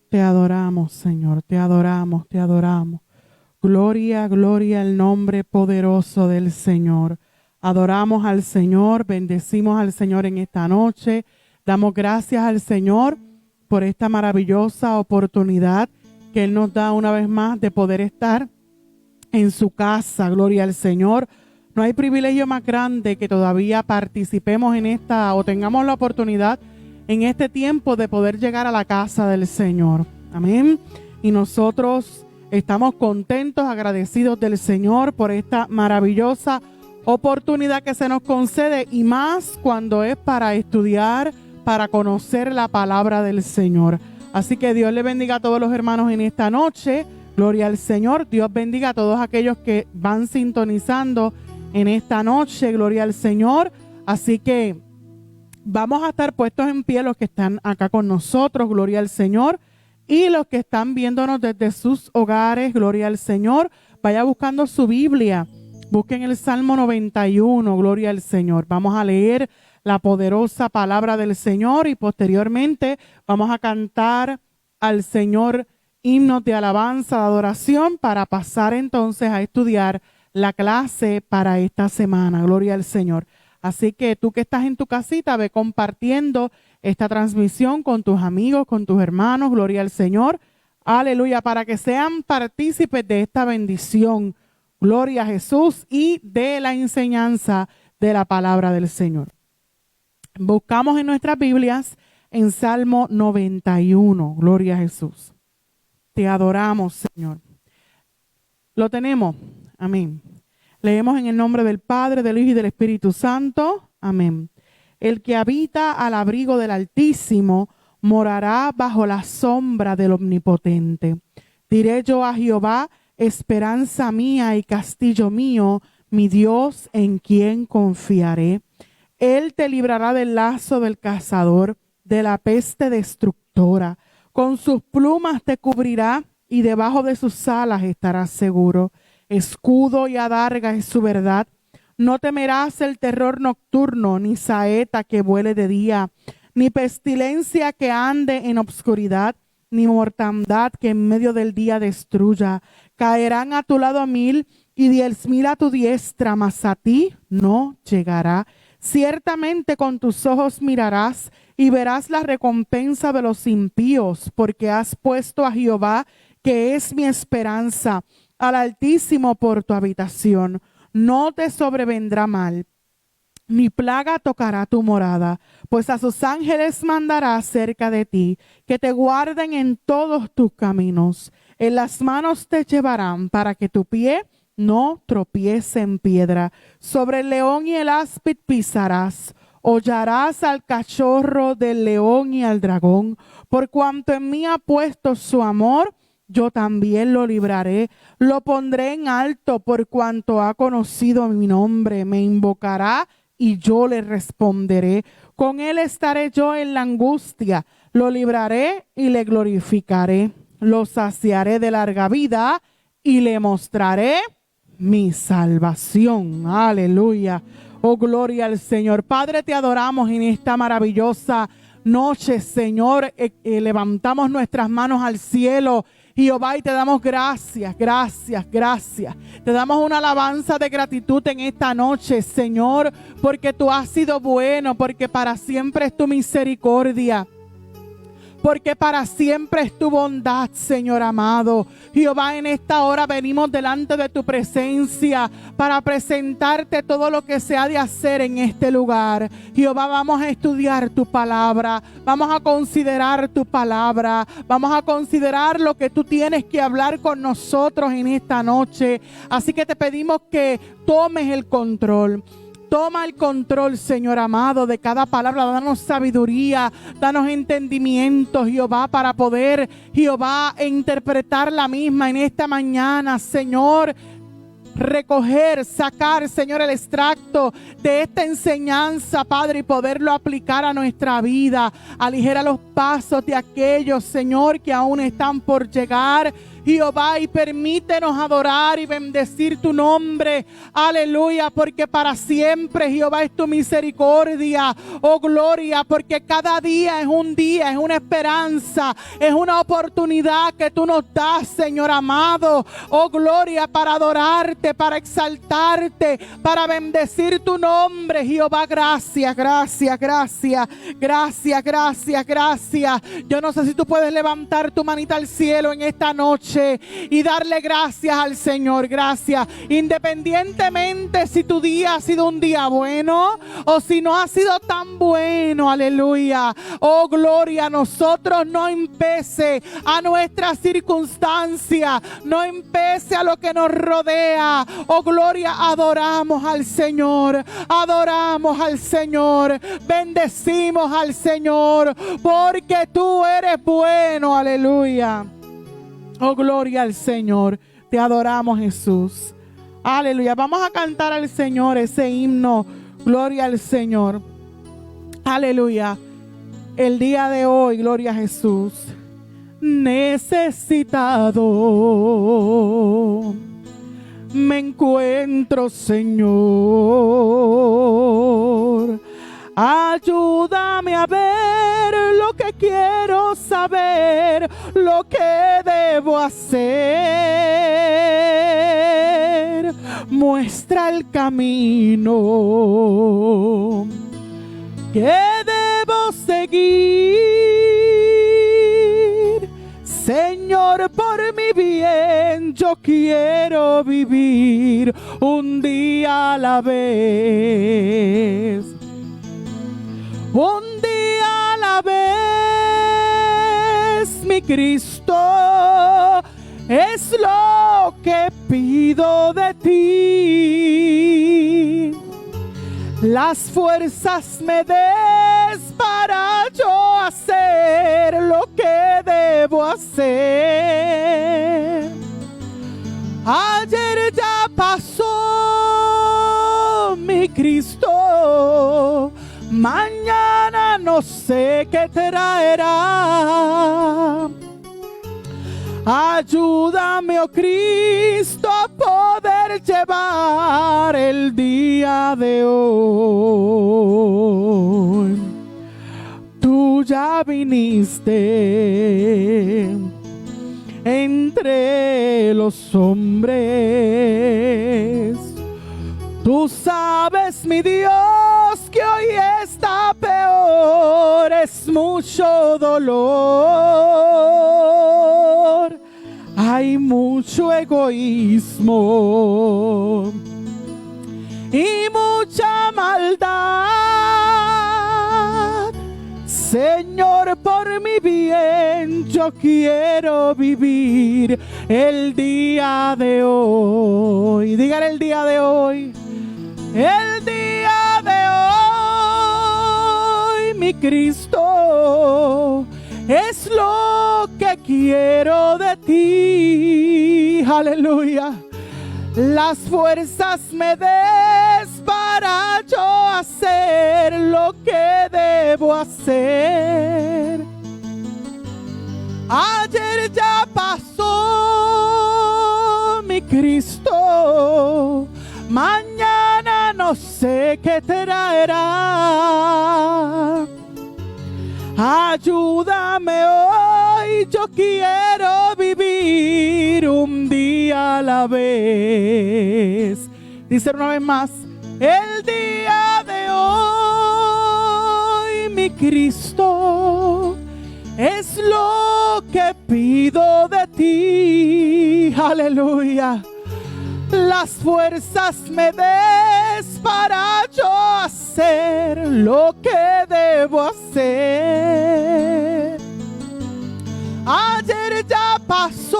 Te adoramos, Señor, te adoramos, te adoramos. Gloria, gloria al nombre poderoso del Señor. Adoramos al Señor, bendecimos al Señor en esta noche. Damos gracias al Señor por esta maravillosa oportunidad que Él nos da una vez más de poder estar en su casa. Gloria al Señor. No hay privilegio más grande que todavía participemos en esta o tengamos la oportunidad en este tiempo de poder llegar a la casa del Señor. Amén. Y nosotros estamos contentos, agradecidos del Señor por esta maravillosa oportunidad que se nos concede, y más cuando es para estudiar, para conocer la palabra del Señor. Así que Dios le bendiga a todos los hermanos en esta noche. Gloria al Señor. Dios bendiga a todos aquellos que van sintonizando en esta noche. Gloria al Señor. Así que vamos a estar puestos en pie los que están acá con nosotros. Gloria al Señor. Y los que están viéndonos desde sus hogares. Gloria al Señor. Vaya buscando su Biblia. Busquen el Salmo 91. Gloria al Señor. Vamos a leer la poderosa palabra del Señor y posteriormente vamos a cantar al Señor himnos de alabanza, de adoración, para pasar entonces a estudiar la clase para esta semana. Gloria al Señor. Así que tú que estás en tu casita, ve compartiendo esta transmisión con tus amigos, con tus hermanos. Gloria al Señor. Aleluya, para que sean partícipes de esta bendición. Gloria a Jesús y de la enseñanza de la palabra del Señor. Buscamos en nuestras Biblias en Salmo 91. Gloria a Jesús. Te adoramos, Señor. Lo tenemos. Amén. Leemos en el nombre del Padre, del Hijo y del Espíritu Santo. Amén. El que habita al abrigo del Altísimo morará bajo la sombra del Omnipotente. Diré yo a Jehová, esperanza mía y castillo mío, mi Dios en quien confiaré. Él te librará del lazo del cazador, de la peste destructora. Con sus plumas te cubrirá y debajo de sus alas estarás seguro. Escudo y adarga es su verdad. No temerás el terror nocturno, ni saeta que vuele de día, ni pestilencia que ande en obscuridad, ni mortandad que en medio del día destruya. Caerán a tu lado 1000 y 10,000 a tu diestra, mas a ti no llegará. Ciertamente con tus ojos mirarás y verás la recompensa de los impíos, porque has puesto a Jehová, que es mi esperanza, al Altísimo por tu habitación. No te sobrevendrá mal, ni plaga tocará tu morada, pues a sus ángeles mandará cerca de ti, que te guarden en todos tus caminos. En las manos te llevarán para que tu pie no tropiece en piedra. Sobre el león y el áspid pisarás. Hollarás al cachorro del león y al dragón. Por cuanto en mí ha puesto su amor, yo también lo libraré. Lo pondré en alto por cuanto ha conocido mi nombre. Me invocará y yo le responderé. Con él estaré yo en la angustia. Lo libraré y le glorificaré. Lo saciaré de larga vida y le mostraré mi salvación. Aleluya. Oh, gloria al Señor. Padre, te adoramos en esta maravillosa noche, Señor. Levantamos nuestras manos al cielo, Jehová, y te damos gracias, gracias, gracias. Te damos una alabanza de gratitud en esta noche, Señor, porque tú has sido bueno, porque para siempre es tu misericordia, porque para siempre es tu bondad, Señor amado. Jehová, en esta hora venimos delante de tu presencia para presentarte todo lo que se ha de hacer en este lugar. Jehová, vamos a estudiar tu palabra, vamos a considerar tu palabra, vamos a considerar lo que tú tienes que hablar con nosotros en esta noche. Así que te pedimos que tomes el control. Toma el control, Señor amado, de cada palabra. Danos sabiduría, danos entendimiento, Jehová, para poder, Jehová, interpretar la misma en esta mañana, Señor. Recoger, sacar, Señor, el extracto de esta enseñanza, Padre, y poderlo aplicar a nuestra vida. Aligera los pasos de aquellos, Señor, que aún están por llegar. Jehová, y permítenos adorar y bendecir tu nombre. Aleluya, porque para siempre, Jehová, es tu misericordia. Oh, gloria, porque cada día es un día, es una esperanza, es una oportunidad que tú nos das, Señor amado. Oh, gloria, para adorarte, para exaltarte, para bendecir tu nombre, Jehová. Gracias, gracias, gracias, gracias, gracias, gracias. Yo no sé si tú puedes levantar tu manita al cielo en esta noche y darle gracias al Señor. Gracias. Independientemente si tu día ha sido un día bueno o si no ha sido tan bueno. Aleluya. Oh, gloria. A nosotros no empece a nuestra circunstancia, no empece a lo que nos rodea. Oh, gloria. Adoramos al Señor. Adoramos al Señor. Bendecimos al Señor porque tú eres bueno. Aleluya. Oh, gloria al Señor. Te adoramos, Jesús. Aleluya. Vamos a cantar al Señor ese himno. Gloria al Señor. Aleluya. El día de hoy, gloria a Jesús. Necesitado me encuentro, Señor. Ayúdame a ver lo que quiero saber, lo que debo hacer. Muestra el camino que debo seguir. Señor, por mi bien yo quiero vivir un día a la vez. Un día a la vez, mi Cristo, es lo que pido de ti. Las fuerzas me des para yo hacer lo que debo hacer. Ayer ya pasó, mi Cristo. Mañana no sé qué traerá. Ayúdame, oh Cristo, a poder llevar el día de hoy. Tú ya viniste entre los hombres. Tú sabes, mi Dios, que hoy está peor, es mucho dolor, hay mucho egoísmo y mucha maldad. Señor, por mi bien yo quiero vivir el día de hoy. Dígale el día de hoy. El día de hoy, mi Cristo, es lo que quiero de ti. Aleluya. Las fuerzas me des para yo hacer lo que debo hacer. Ayer ya pasó, mi Cristo. Mañana no sé qué traerá. Ayúdame hoy, yo quiero vivir un día a la vez. Dice una vez más, el día de hoy, mi Cristo, es lo que pido de ti. Aleluya. Las fuerzas me des para yo hacer lo que debo hacer. Ayer ya pasó,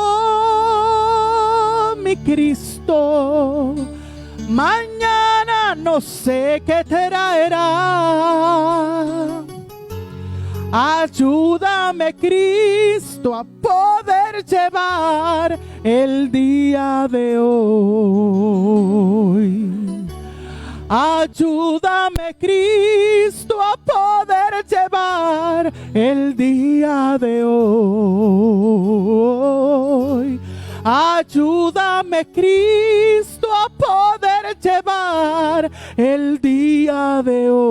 mi Cristo. Mañana no sé qué traerá. Ayúdame, Cristo, a poder llevar el día de hoy. Ayúdame, Cristo, a poder llevar el día de hoy. Ayúdame, Cristo, a poder llevar el día de hoy.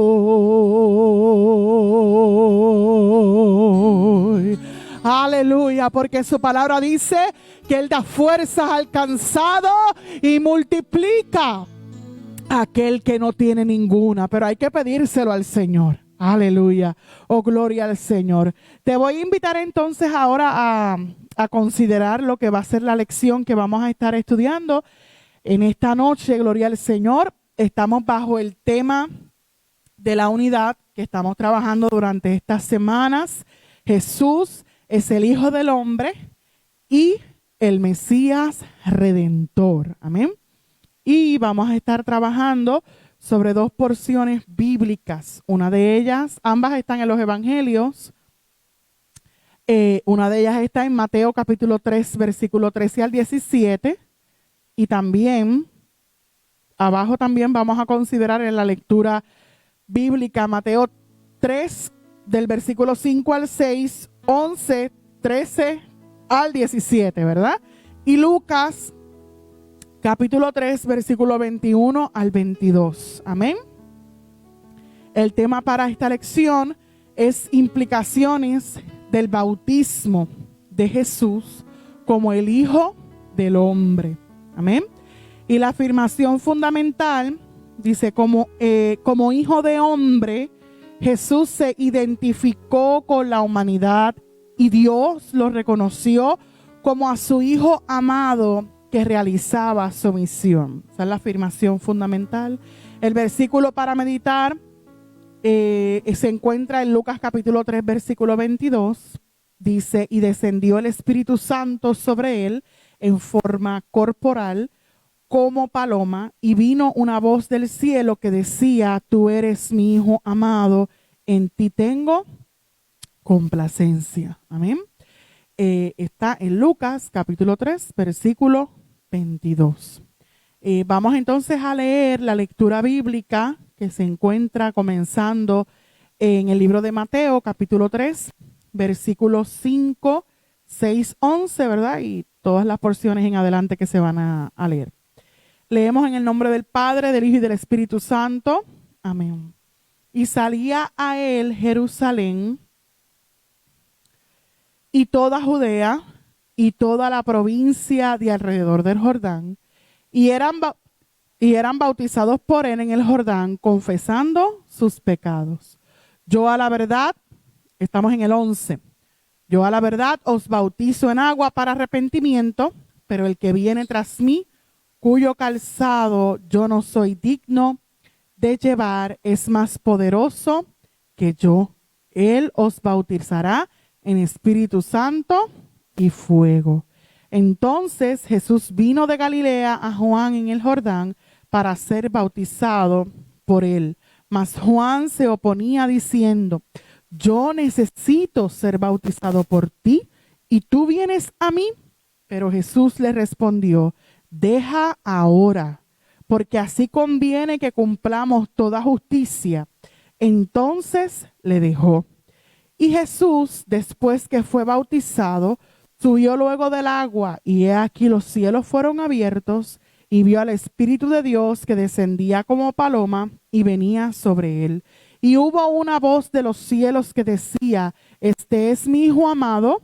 Aleluya, porque su palabra dice que Él da fuerzas al cansado y multiplica a aquel que no tiene ninguna. Pero hay que pedírselo al Señor. Aleluya. Oh, gloria al Señor. Te voy a invitar entonces ahora a considerar lo que va a ser la lección que vamos a estar estudiando en esta noche. Gloria al Señor. Estamos bajo el tema de la unidad que estamos trabajando durante estas semanas. Jesús es el Hijo del Hombre y el Mesías Redentor. Amén. Y vamos a estar trabajando sobre dos porciones bíblicas. Una de ellas, ambas están en los Evangelios. Una de ellas está en Mateo capítulo 3, versículo 13 al 17. Y también, abajo también vamos a considerar en la lectura bíblica Mateo 3, del versículo 5 al 6, 11, 13 al 17, ¿verdad? Y Lucas capítulo 3, versículo 21 al 22. Amén. El tema para esta lección es implicaciones del bautismo de Jesús como el Hijo del Hombre. Amén. Y la afirmación fundamental dice, como Hijo de Hombre, Jesús se identificó con la humanidad y Dios lo reconoció como a su Hijo amado que realizaba su misión. Esa es la afirmación fundamental. El versículo para meditar se encuentra en Lucas capítulo 3, versículo 22. Dice, y descendió el Espíritu Santo sobre él en forma corporal como paloma, y vino una voz del cielo que decía, tú eres mi Hijo amado, en ti tengo complacencia. Amén. Está en Lucas capítulo 3, versículo 22. Vamos entonces a leer la lectura bíblica que se encuentra comenzando en el libro de Mateo capítulo 3, versículos 5, 6, 11, ¿verdad? Y todas las porciones en adelante que se van a leer. Leemos en el nombre del Padre, del Hijo y del Espíritu Santo. Amén. Y salía a él Jerusalén y toda Judea y toda la provincia de alrededor del Jordán, y eran bautizados por él en el Jordán, confesando sus pecados. Yo a la verdad, estamos en el 11, yo a la verdad os bautizo en agua para arrepentimiento, pero el que viene tras mí, cuyo calzado yo no soy digno de llevar, es más poderoso que yo. Él os bautizará en Espíritu Santo y fuego. Entonces Jesús vino de Galilea a Juan en el Jordán para ser bautizado por él. Mas Juan se oponía diciendo, yo necesito ser bautizado por ti y tú vienes a mí. Pero Jesús le respondió, deja ahora, porque así conviene que cumplamos toda justicia. Entonces le dejó. Y Jesús, después que fue bautizado, subió luego del agua, y he aquí los cielos fueron abiertos, y vio al Espíritu de Dios que descendía como paloma y venía sobre él. Y hubo una voz de los cielos que decía, este es mi Hijo amado,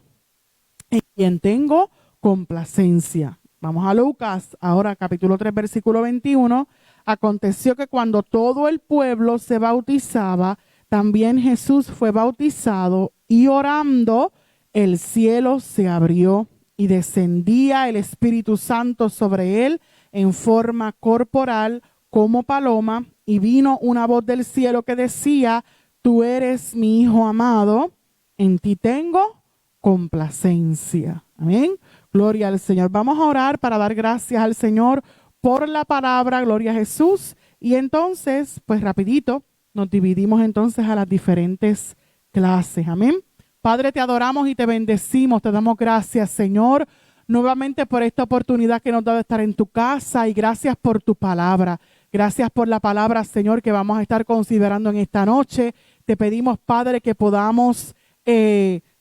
en quien tengo complacencia. Vamos a Lucas, ahora capítulo 3, versículo 21. Aconteció que cuando todo el pueblo se bautizaba, también Jesús fue bautizado, y orando, el cielo se abrió y descendía el Espíritu Santo sobre él en forma corporal como paloma, y vino una voz del cielo que decía, tú eres mi Hijo amado, en ti tengo complacencia. Amén. Gloria al Señor. Vamos a orar para dar gracias al Señor por la palabra. Gloria a Jesús. Y entonces, pues rapidito, nos dividimos entonces a las diferentes clases. Amén. Padre, te adoramos y te bendecimos. Te damos gracias, Señor, nuevamente por esta oportunidad que nos da de estar en tu casa, y gracias por tu palabra. Gracias por la palabra, Señor, que vamos a estar considerando en esta noche. Te pedimos, Padre, que podamos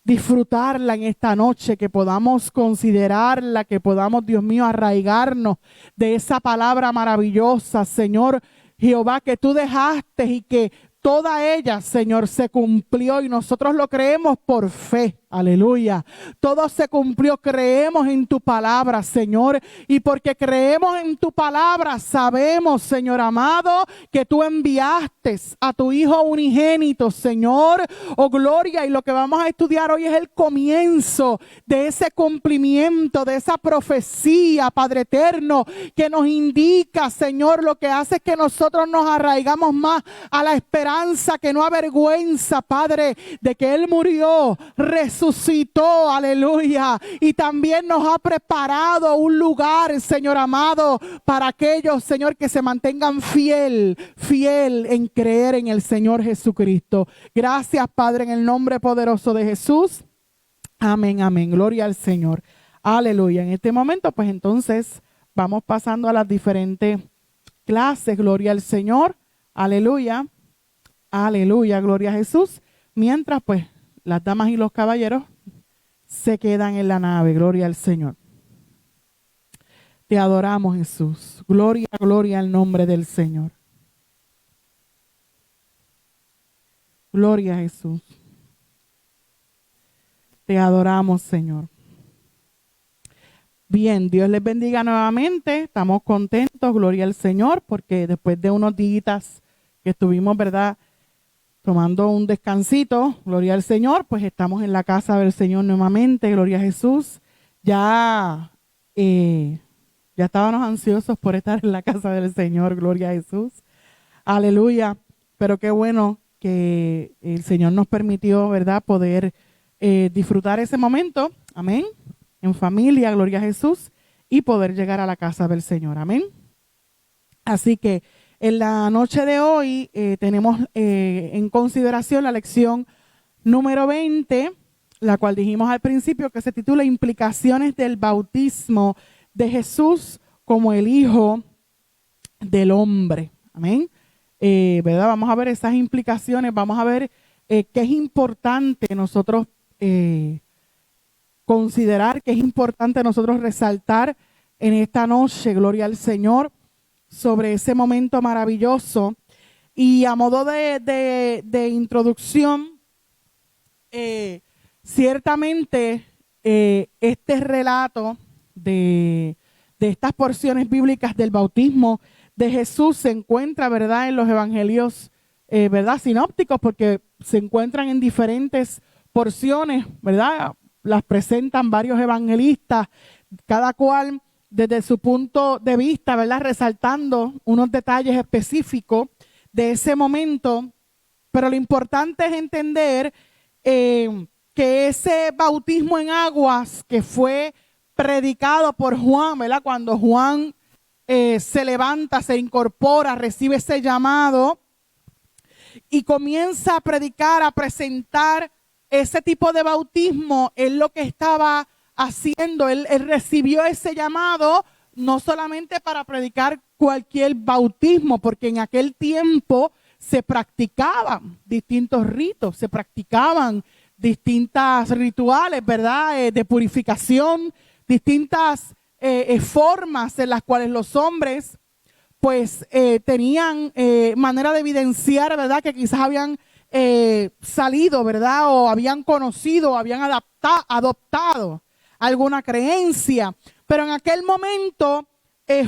disfrutarla en esta noche, que podamos considerarla, que podamos, Dios mío, arraigarnos de esa palabra maravillosa, Señor Jehová, que tú dejaste y que toda ella, Señor, se cumplió y nosotros lo creemos por fe. Aleluya. Todo se cumplió. Creemos en tu palabra, Señor. Y porque creemos en tu palabra, sabemos, Señor amado, que tú enviaste a tu Hijo unigénito, Señor. Oh, gloria. Y lo que vamos a estudiar hoy es el comienzo de ese cumplimiento, de esa profecía, Padre eterno, que nos indica, Señor, lo que hace es que nosotros nos arraigamos más a la esperanza que no avergüenza, Padre, de que Él murió, resucitó, aleluya, y también nos ha preparado un lugar, Señor amado, para aquellos, Señor, que se mantengan fiel en creer en el Señor Jesucristo. Gracias, Padre, en el nombre poderoso de Jesús. Amén, amén. Gloria al Señor. Aleluya. En este momento, pues entonces vamos pasando a las diferentes clases. Gloria al Señor. Aleluya. Aleluya. Gloria a Jesús. Mientras, pues, las damas y los caballeros se quedan en la nave. Gloria al Señor. Te adoramos, Jesús. Gloria, gloria al nombre del Señor. Gloria a Jesús. Te adoramos, Señor. Bien, Dios les bendiga nuevamente. Estamos contentos, gloria al Señor, porque después de unos días que estuvimos, ¿verdad?, tomando un descansito, gloria al Señor, pues estamos en la casa del Señor nuevamente, gloria a Jesús. Ya estábamos ansiosos por estar en la casa del Señor, gloria a Jesús. Aleluya. Pero qué bueno que el Señor nos permitió, ¿verdad?, poder disfrutar ese momento, amén, en familia, gloria a Jesús, y poder llegar a la casa del Señor, amén. Así que en la noche de hoy tenemos en consideración la lección número 20, la cual dijimos al principio que se titula Implicaciones del bautismo de Jesús como el Hijo del Hombre, amén. ¿Verdad? Vamos a ver esas implicaciones, vamos a ver qué es importante nosotros considerar, qué es importante nosotros resaltar en esta noche, gloria al Señor, sobre ese momento maravilloso. Y a modo de introducción, ciertamente este relato de estas porciones bíblicas del bautismo de Jesús se encuentra, ¿verdad?, en los evangelios, ¿verdad?, sinópticos, porque se encuentran en diferentes porciones, ¿verdad? Las presentan varios evangelistas, cada cual desde su punto de vista, ¿verdad?, resaltando unos detalles específicos de ese momento. Pero lo importante es entender que ese bautismo en aguas que fue predicado por Juan, ¿verdad?, cuando Juan se levanta, se incorpora, recibe ese llamado y comienza a predicar, a presentar ese tipo de bautismo, es lo que estaba haciendo. Él recibió ese llamado no solamente para predicar cualquier bautismo, porque en aquel tiempo se practicaban distintos ritos, se practicaban distintas rituales, ¿verdad?, de purificación, distintas formas en las cuales los hombres pues tenían manera de evidenciar, ¿verdad?, que quizás habían salido, ¿verdad?, o habían conocido, o habían adoptado alguna creencia. Pero en aquel momento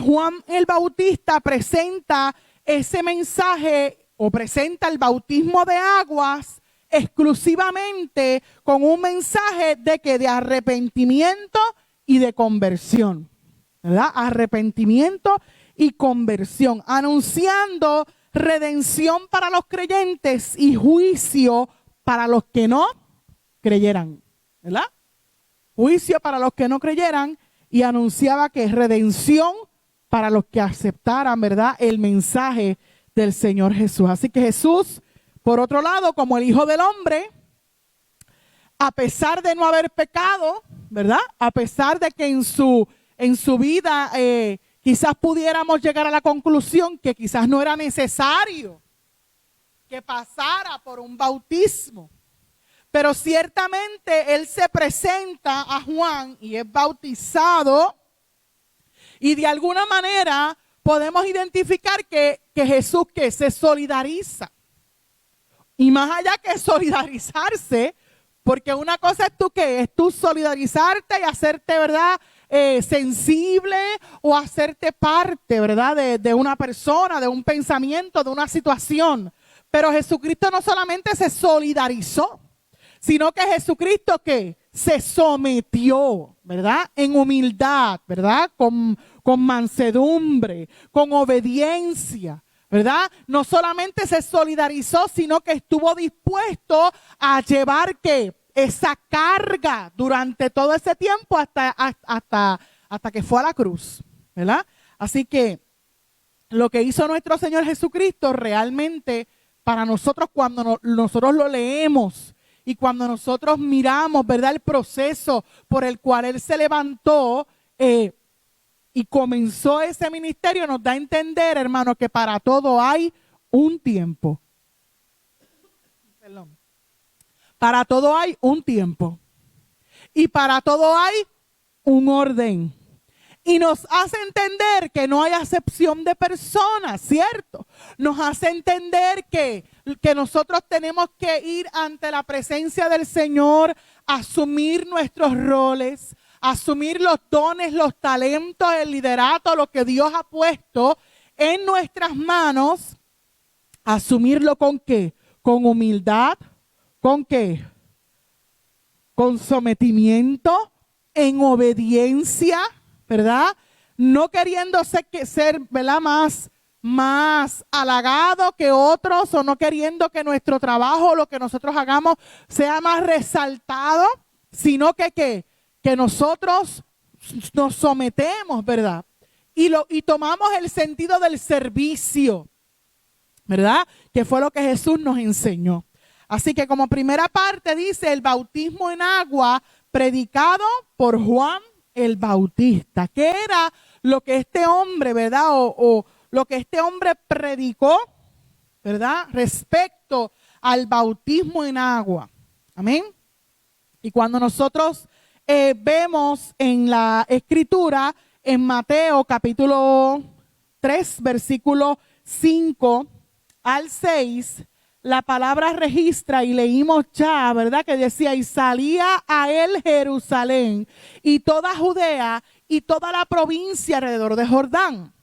Juan el Bautista presenta ese mensaje o presenta el bautismo de aguas exclusivamente con un mensaje de arrepentimiento y de conversión, ¿verdad? Arrepentimiento y conversión, anunciando redención para los creyentes y juicio para los que no creyeran, ¿verdad? Juicio para los que no creyeran, y anunciaba que es redención para los que aceptaran, ¿verdad?, el mensaje del Señor Jesús. Así que Jesús, por otro lado, como el Hijo del Hombre, a pesar de no haber pecado, ¿verdad?, a pesar de que en su vida quizás pudiéramos llegar a la conclusión que quizás no era necesario que pasara por un bautismo, Pero ciertamente él se presenta a Juan y es bautizado, y de alguna manera podemos identificar que Jesús que se solidariza. Y más allá que solidarizarse, porque una cosa es tú solidarizarte y hacerte, ¿verdad?, sensible o hacerte parte, ¿verdad?, de una persona, de un pensamiento, de una situación. Pero Jesucristo no solamente se solidarizó, sino que Jesucristo que se sometió, ¿verdad?, en humildad, ¿verdad?, con mansedumbre, con obediencia, ¿verdad? No solamente se solidarizó, sino que estuvo dispuesto a llevar esa carga durante todo ese tiempo hasta que fue a la cruz, ¿verdad? Así que lo que hizo nuestro Señor Jesucristo realmente para nosotros, cuando nosotros lo leemos y cuando nosotros miramos, ¿verdad?, el proceso por el cual Él se levantó y comenzó ese ministerio, nos da a entender, hermano, que para todo hay un tiempo. Perdón. Para todo hay un tiempo. Y para todo hay un orden. Y nos hace entender que no hay acepción de personas, ¿cierto? Nos hace entender que nosotros tenemos que ir ante la presencia del Señor, asumir nuestros roles, asumir los dones, los talentos, el liderato, lo que Dios ha puesto en nuestras manos. Asumirlo ¿con qué? Con humildad, ¿con qué? Con sometimiento, en obediencia, ¿verdad? No queriendo ser, ¿verdad?, más halagado que otros, o no queriendo que nuestro trabajo, lo que nosotros hagamos, sea más resaltado, sino que nosotros nos sometemos, ¿verdad? Y tomamos el sentido del servicio, ¿verdad? Que fue lo que Jesús nos enseñó. Así que como primera parte dice el bautismo en agua predicado por Juan el Bautista. ¿Qué era lo que este hombre, verdad? O lo que este hombre predicó, ¿verdad?, respecto al bautismo en agua. Amén. Y cuando nosotros vemos en la Escritura, en Mateo capítulo 3, versículo 5 al 6, la palabra registra, y leímos ya, ¿verdad?, que decía, y salía a él Jerusalén y toda Judea y toda la provincia alrededor de Jordán.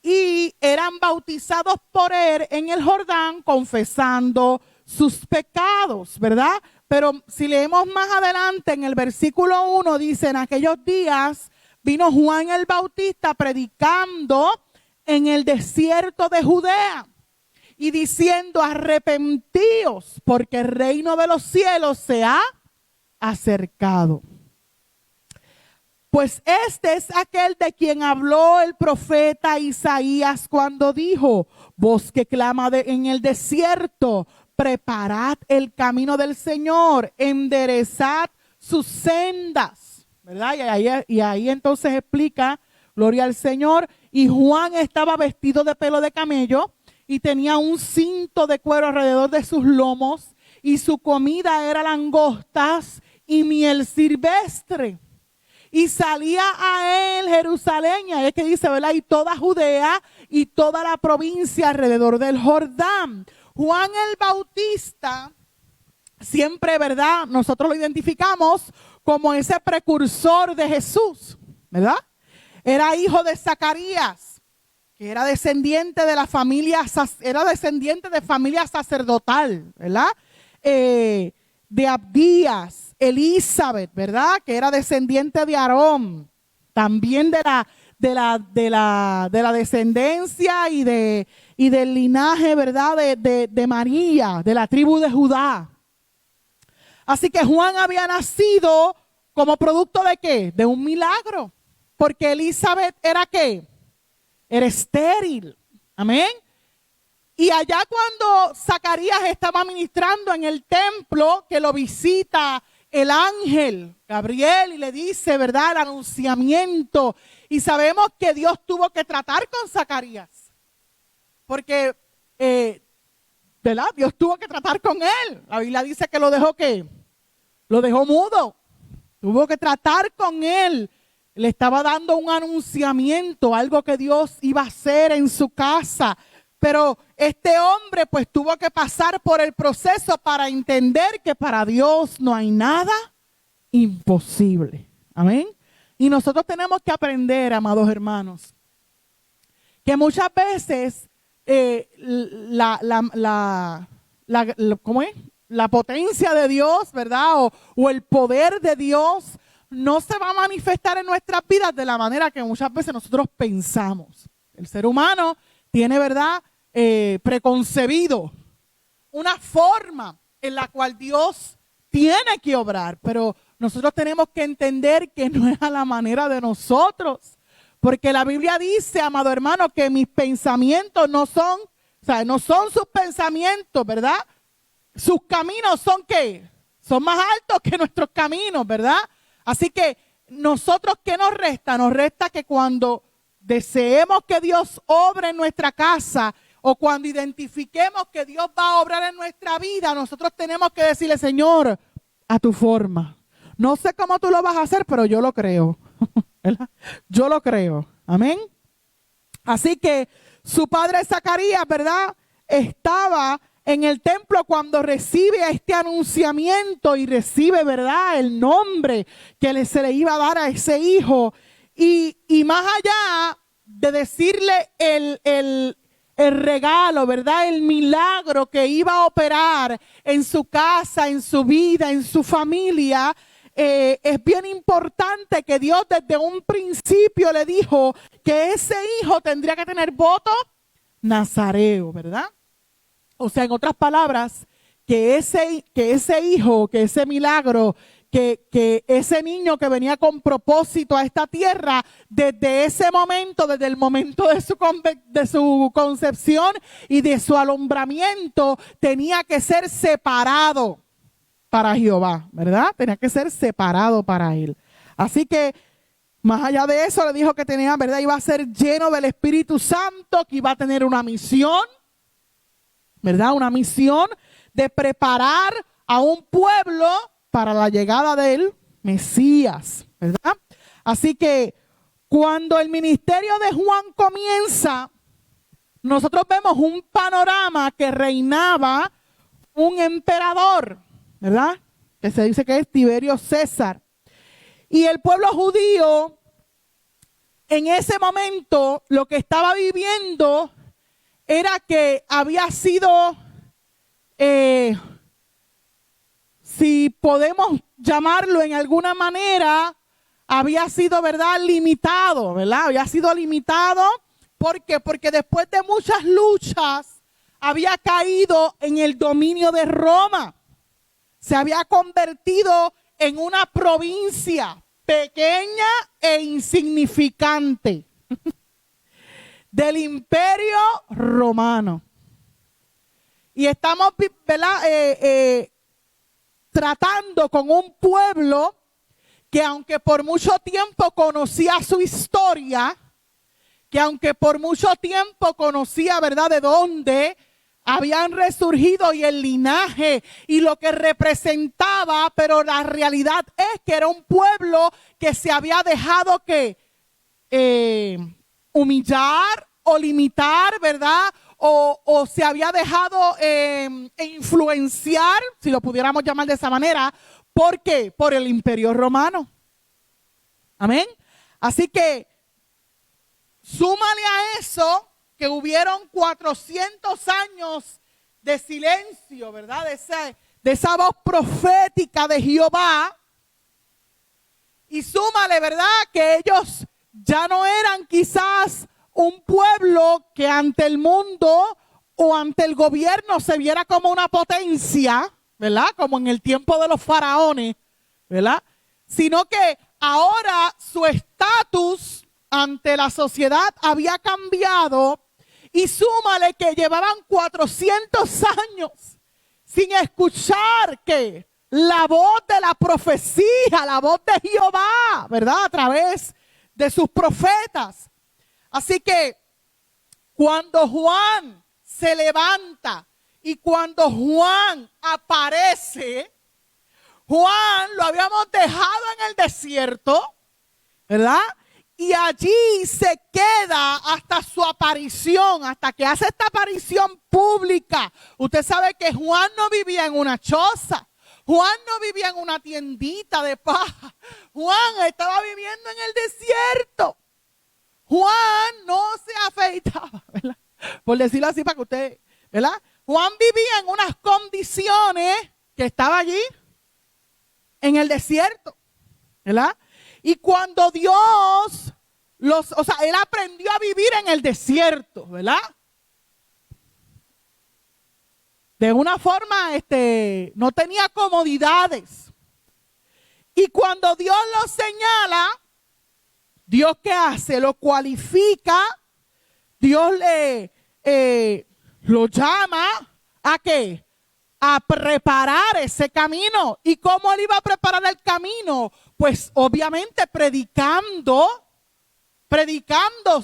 Y eran bautizados por él en el Jordán, confesando sus pecados, ¿verdad? Pero si leemos más adelante en el versículo 1, dice, en aquellos días vino Juan el Bautista predicando en el desierto de Judea y diciendo, arrepentíos, porque el reino de los cielos se ha acercado. Pues este es aquel de quien habló el profeta Isaías cuando dijo, voz que clama en el desierto, preparad el camino del Señor, enderezad sus sendas, ¿verdad? Y ahí entonces explica, gloria al Señor, y Juan estaba vestido de pelo de camello y tenía un cinto de cuero alrededor de sus lomos, y su comida era langostas y miel silvestre. Y salía a él Jerusalén, y ahí es que dice, ¿verdad?, y toda Judea y toda la provincia alrededor del Jordán. Juan el Bautista, siempre, ¿verdad?, nosotros lo identificamos como ese precursor de Jesús, ¿verdad? Era hijo de Zacarías, que era descendiente de la familia, era descendiente de familia sacerdotal, ¿verdad? De Abdías, Elizabeth, ¿verdad?, que era descendiente de Aarón, también de la descendencia y del linaje, ¿verdad?, de María, de la tribu de Judá. Así que Juan había nacido como producto ¿de qué? De un milagro, porque Elizabeth era ¿qué? Era estéril. Amén. Y allá cuando Zacarías estaba ministrando en el templo, que lo visita el ángel Gabriel y le dice, ¿verdad?, el anunciamiento. Y sabemos que Dios tuvo que tratar con Zacarías, porque ¿verdad? Dios tuvo que tratar con él. La Biblia dice que lo dejó, ¿qué? Lo dejó mudo. Tuvo que tratar con él. Le estaba dando un anunciamiento, algo que Dios iba a hacer en su casa. Pero este hombre pues tuvo que pasar por el proceso para entender que para Dios no hay nada imposible. Amén. Y nosotros tenemos que aprender, amados hermanos, que muchas veces ¿cómo es? La potencia de Dios, ¿verdad? O el poder de Dios no se va a manifestar en nuestras vidas de la manera que muchas veces nosotros pensamos. El ser humano tiene, ¿verdad? Preconcebido una forma en la cual Dios tiene que obrar, pero nosotros tenemos que entender que no es a la manera de nosotros, porque la Biblia dice, amado hermano, que mis pensamientos no son sus pensamientos, ¿verdad? Sus caminos son ¿qué? Son más altos que nuestros caminos, ¿verdad? Así que nosotros, ¿qué nos resta? Nos resta que cuando deseemos que Dios obre en nuestra casa o cuando identifiquemos que Dios va a obrar en nuestra vida, nosotros tenemos que decirle, Señor, a tu forma. No sé cómo tú lo vas a hacer, pero yo lo creo. ¿Verdad? Yo lo creo. Amén. Así que su padre Zacarías, ¿verdad? Estaba en el templo cuando recibe este anunciamiento y recibe, ¿verdad?, el nombre que se le iba a dar a ese hijo. Y más allá de decirle el regalo, ¿verdad?, el milagro que iba a operar en su casa, en su vida, en su familia, es bien importante que Dios desde un principio le dijo que ese hijo tendría que tener voto nazareo, ¿verdad? O sea, en otras palabras, que ese hijo, que ese milagro, que ese niño que venía con propósito a esta tierra, desde ese momento, desde el momento de su concepción y de su alumbramiento, tenía que ser separado para Jehová, ¿verdad? Tenía que ser separado para él. Así que, más allá de eso, le dijo que tenía, ¿verdad? Iba a ser lleno del Espíritu Santo, que iba a tener una misión, ¿verdad? Una misión de preparar a un pueblo para la llegada del Mesías, ¿verdad? Así que cuando el ministerio de Juan comienza, nosotros vemos un panorama que reinaba un emperador, ¿verdad? Que se dice que es Tiberio César. Y el pueblo judío en ese momento lo que estaba viviendo era que había sido, si podemos llamarlo en alguna manera, había sido, ¿verdad?, limitado, ¿verdad? Había sido limitado. ¿Por qué? Porque después de muchas luchas había caído en el dominio de Roma. Se había convertido en una provincia pequeña e insignificante del Imperio Romano. Y estamos, ¿verdad?, tratando con un pueblo que aunque por mucho tiempo conocía su historia, que aunque por mucho tiempo conocía, ¿verdad?, de dónde habían resurgido y el linaje y lo que representaba, pero la realidad es que era un pueblo que se había dejado que humillar o limitar, ¿verdad? O se había dejado influenciar, si lo pudiéramos llamar de esa manera. ¿Por qué? Por el Imperio Romano. Amén. Así que súmale a eso que hubieron 400 años de silencio, ¿verdad? De esa voz profética de Jehová. Y súmale, ¿verdad?, que ellos ya no eran quizás un pueblo que ante el mundo o ante el gobierno se viera como una potencia, ¿verdad?, como en el tiempo de los faraones, ¿verdad?, sino que ahora su estatus ante la sociedad había cambiado. Y súmale que llevaban 400 años sin escuchar que la voz de la profecía, la voz de Jehová, ¿verdad?, a través de sus profetas. Así que cuando Juan se levanta Y cuando Juan aparece, Juan lo habíamos dejado en el desierto, ¿verdad? Y allí se queda hasta su aparición, hasta que hace esta aparición pública. Usted sabe que Juan no vivía en una choza. Juan no vivía en una tiendita de paja. Juan estaba viviendo en el desierto. Juan no se afeitaba, ¿verdad? Por decirlo así para que usted, ¿verdad? Juan vivía en unas condiciones que estaba allí en el desierto, ¿verdad? Y cuando Dios él aprendió a vivir en el desierto, ¿verdad? De una forma, no tenía comodidades. Y cuando Dios lo señala, ¿Dios qué hace? Lo cualifica, Dios lo llama ¿a qué? A preparar ese camino. ¿Y cómo él iba a preparar el camino? Pues obviamente predicando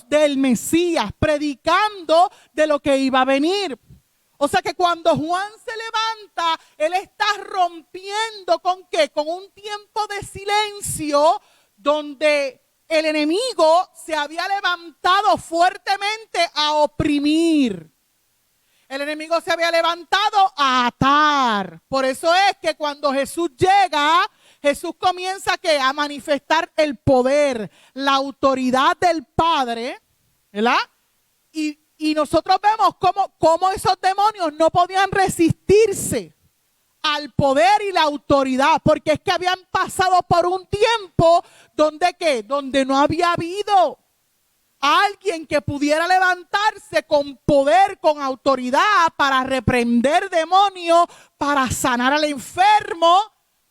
del Mesías, predicando de lo que iba a venir. O sea que cuando Juan se levanta, él está rompiendo ¿con qué? Con un tiempo de silencio donde el enemigo se había levantado fuertemente a oprimir. El enemigo se había levantado a atar. Por eso es que cuando Jesús llega, Jesús comienza a manifestar el poder, la autoridad del Padre, ¿verdad? Y nosotros vemos cómo esos demonios no podían resistirse al poder y la autoridad, porque es que habían pasado por un tiempo donde no había habido alguien que pudiera levantarse con poder, con autoridad para reprender demonios, para sanar al enfermo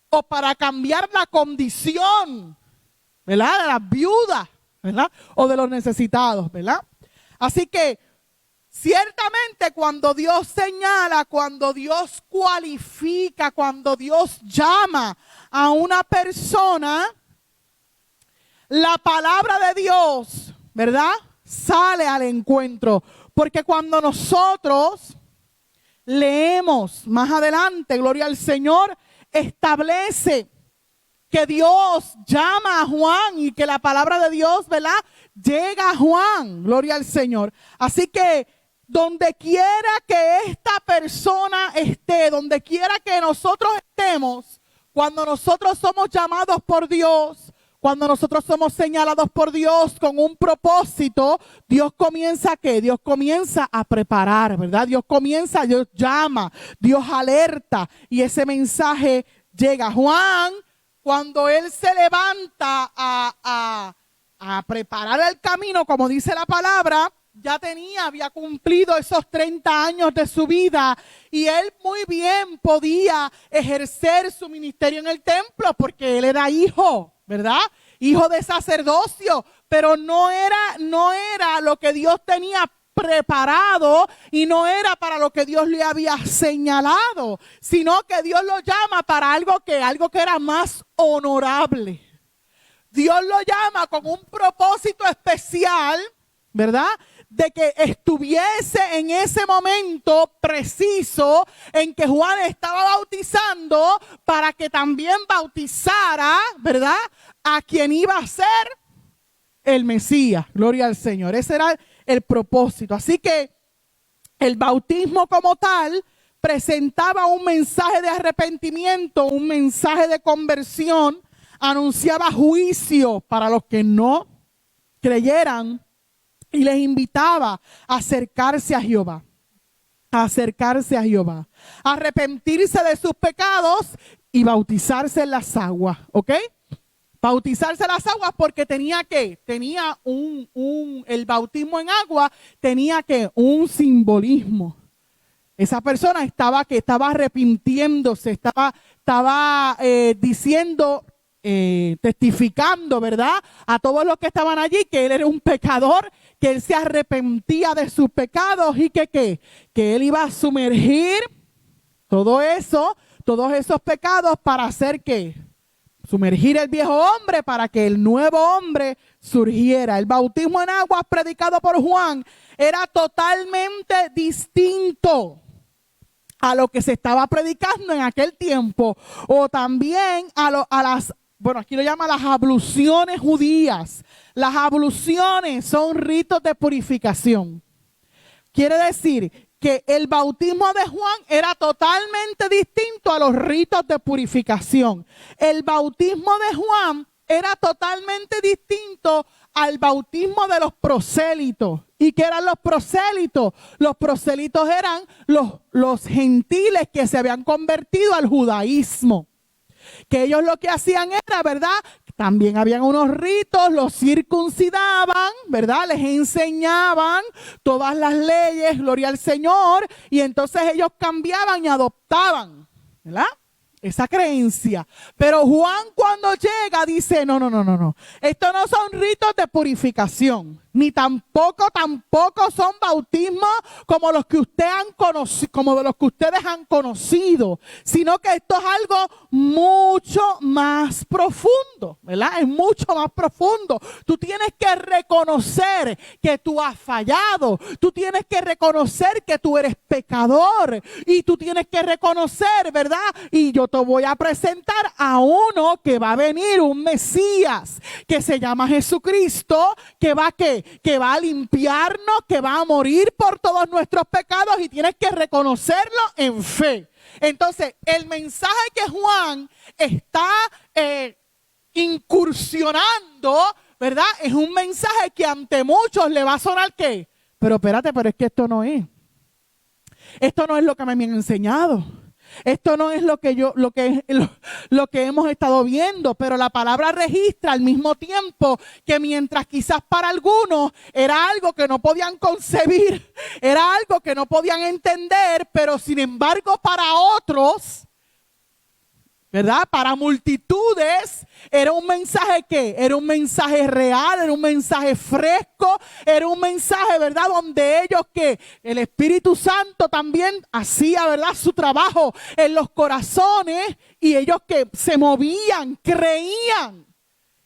o para cambiar la condición, ¿verdad? De las viudas, ¿verdad? O de los necesitados, ¿verdad? Así que ciertamente cuando Dios señala, cuando Dios cualifica, cuando Dios llama a una persona, la palabra de Dios, ¿verdad? Sale al encuentro. Porque cuando nosotros leemos más adelante, gloria al Señor, establece que Dios llama a Juan y que la palabra de Dios, ¿verdad? Llega a Juan, gloria al Señor. Así que donde quiera que esta persona esté, donde quiera que nosotros estemos, cuando nosotros somos llamados por Dios, cuando nosotros somos señalados por Dios con un propósito, Dios comienza ¿qué? Dios comienza a preparar, ¿verdad? Dios llama, Dios alerta y ese mensaje llega. Juan, cuando él se levanta a preparar el camino, como dice la palabra, había cumplido esos 30 años de su vida y él muy bien podía ejercer su ministerio en el templo porque él era hijo, ¿verdad? Hijo de sacerdocio, pero no era lo que Dios tenía preparado y no era para lo que Dios le había señalado, sino que Dios lo llama para algo que era más honorable. Dios lo llama con un propósito especial, ¿verdad? De que estuviese en ese momento preciso en que Juan estaba bautizando para que también bautizara, ¿verdad? A quien iba a ser el Mesías. Gloria al Señor. Ese era el propósito. Así que el bautismo como tal presentaba un mensaje de arrepentimiento, un mensaje de conversión, anunciaba juicio para los que no creyeran y les invitaba a acercarse a Jehová, a arrepentirse de sus pecados y bautizarse en las aguas, ¿ok? Bautizarse en las aguas porque el bautismo en agua tenía un simbolismo. Esa persona estaba arrepintiéndose, estaba diciendo, testificando, ¿verdad? A todos los que estaban allí que él era un pecador, que él se arrepentía de sus pecados y que él iba a sumergir todos esos pecados para hacer sumergir el viejo hombre para que el nuevo hombre surgiera. El bautismo en aguas predicado por Juan era totalmente distinto a lo que se estaba predicando en aquel tiempo, o también aquí lo llaman las abluciones judías. Las abluciones son ritos de purificación. Quiere decir que el bautismo de Juan era totalmente distinto a los ritos de purificación. El bautismo de Juan era totalmente distinto al bautismo de los prosélitos. ¿Y qué eran los prosélitos? Los prosélitos eran los gentiles que se habían convertido al judaísmo. Que ellos lo que hacían era, ¿verdad? También habían unos ritos, los circuncidaban, ¿verdad? Les enseñaban todas las leyes, gloria al Señor, y entonces ellos cambiaban y adoptaban, ¿verdad? Esa creencia. Pero Juan cuando llega dice, no. Estos no son ritos de purificación, ni tampoco son bautismos como los que ustedes han conocido, como de los que ustedes han conocido, sino que esto es algo mucho más profundo, ¿verdad? Es mucho más profundo. Tú tienes que reconocer que tú has fallado. Tú tienes que reconocer que tú eres pecador. Y tú tienes que reconocer, ¿verdad? Y yo te voy a presentar a uno que va a venir, un Mesías, que se llama Jesucristo, que va a limpiarnos, que va a morir por todos nuestros pecados, y tienes que reconocerlo en fe. Entonces, el mensaje que Juan está incursionando, ¿verdad? Es un mensaje que ante muchos le va a sonar ¿qué? Pero espérate, pero es que esto no es. Esto no es lo que me han enseñado. Esto no es lo que hemos estado viendo, pero la palabra registra al mismo tiempo que mientras quizás para algunos era algo que no podían concebir, era algo que no podían entender, pero sin embargo para otros, ¿verdad? Para multitudes era un mensaje que era un mensaje real, era un mensaje fresco, era un mensaje, ¿verdad? Donde ellos que el Espíritu Santo también hacía, ¿verdad? Su trabajo en los corazones, y ellos que se movían, creían,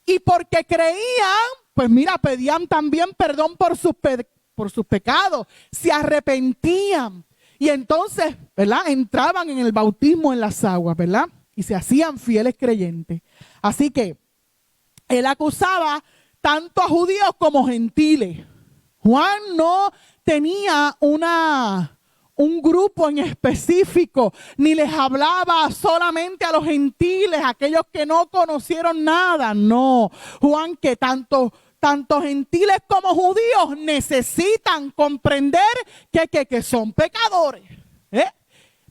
y porque creían, pues mira, pedían también perdón por sus pecados, se arrepentían, y entonces, ¿verdad? Entraban en el bautismo en las aguas, ¿verdad? Y se hacían fieles creyentes. Así que él acusaba tanto a judíos como gentiles. Juan no tenía un grupo en específico, ni les hablaba solamente a los gentiles, aquellos que no conocieron nada. No, Juan, que tanto gentiles como judíos necesitan comprender que son pecadores.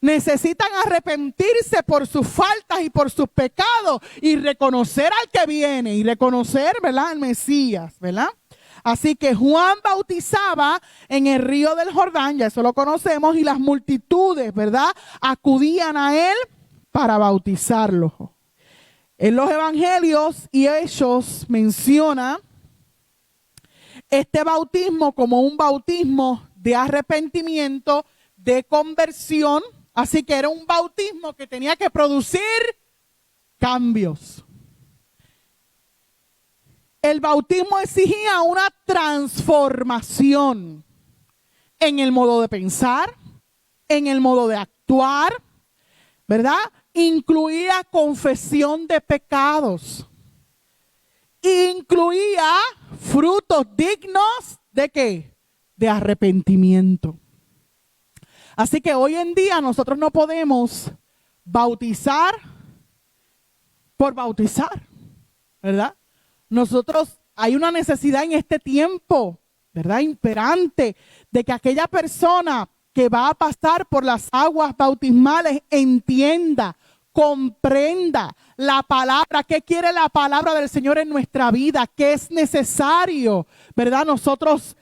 Necesitan arrepentirse por sus faltas y por sus pecados y reconocer al que viene y reconocer, ¿verdad?, al Mesías, ¿verdad? Así que Juan bautizaba en el río del Jordán, ya eso lo conocemos, y las multitudes, ¿verdad?, acudían a él para bautizarlo. En los evangelios y Hechos menciona este bautismo como un bautismo de arrepentimiento, de conversión. Así que era un bautismo que tenía que producir cambios. El bautismo exigía una transformación en el modo de pensar, en el modo de actuar, ¿verdad? Incluía confesión de pecados. Incluía frutos dignos ¿de qué? De arrepentimiento. Así que hoy en día nosotros no podemos bautizar por bautizar, ¿verdad? Hay una necesidad en este tiempo, ¿verdad?, imperante, de que aquella persona que va a pasar por las aguas bautismales entienda, comprenda la palabra, qué quiere la palabra del Señor en nuestra vida, qué es necesario, ¿verdad? Nosotros,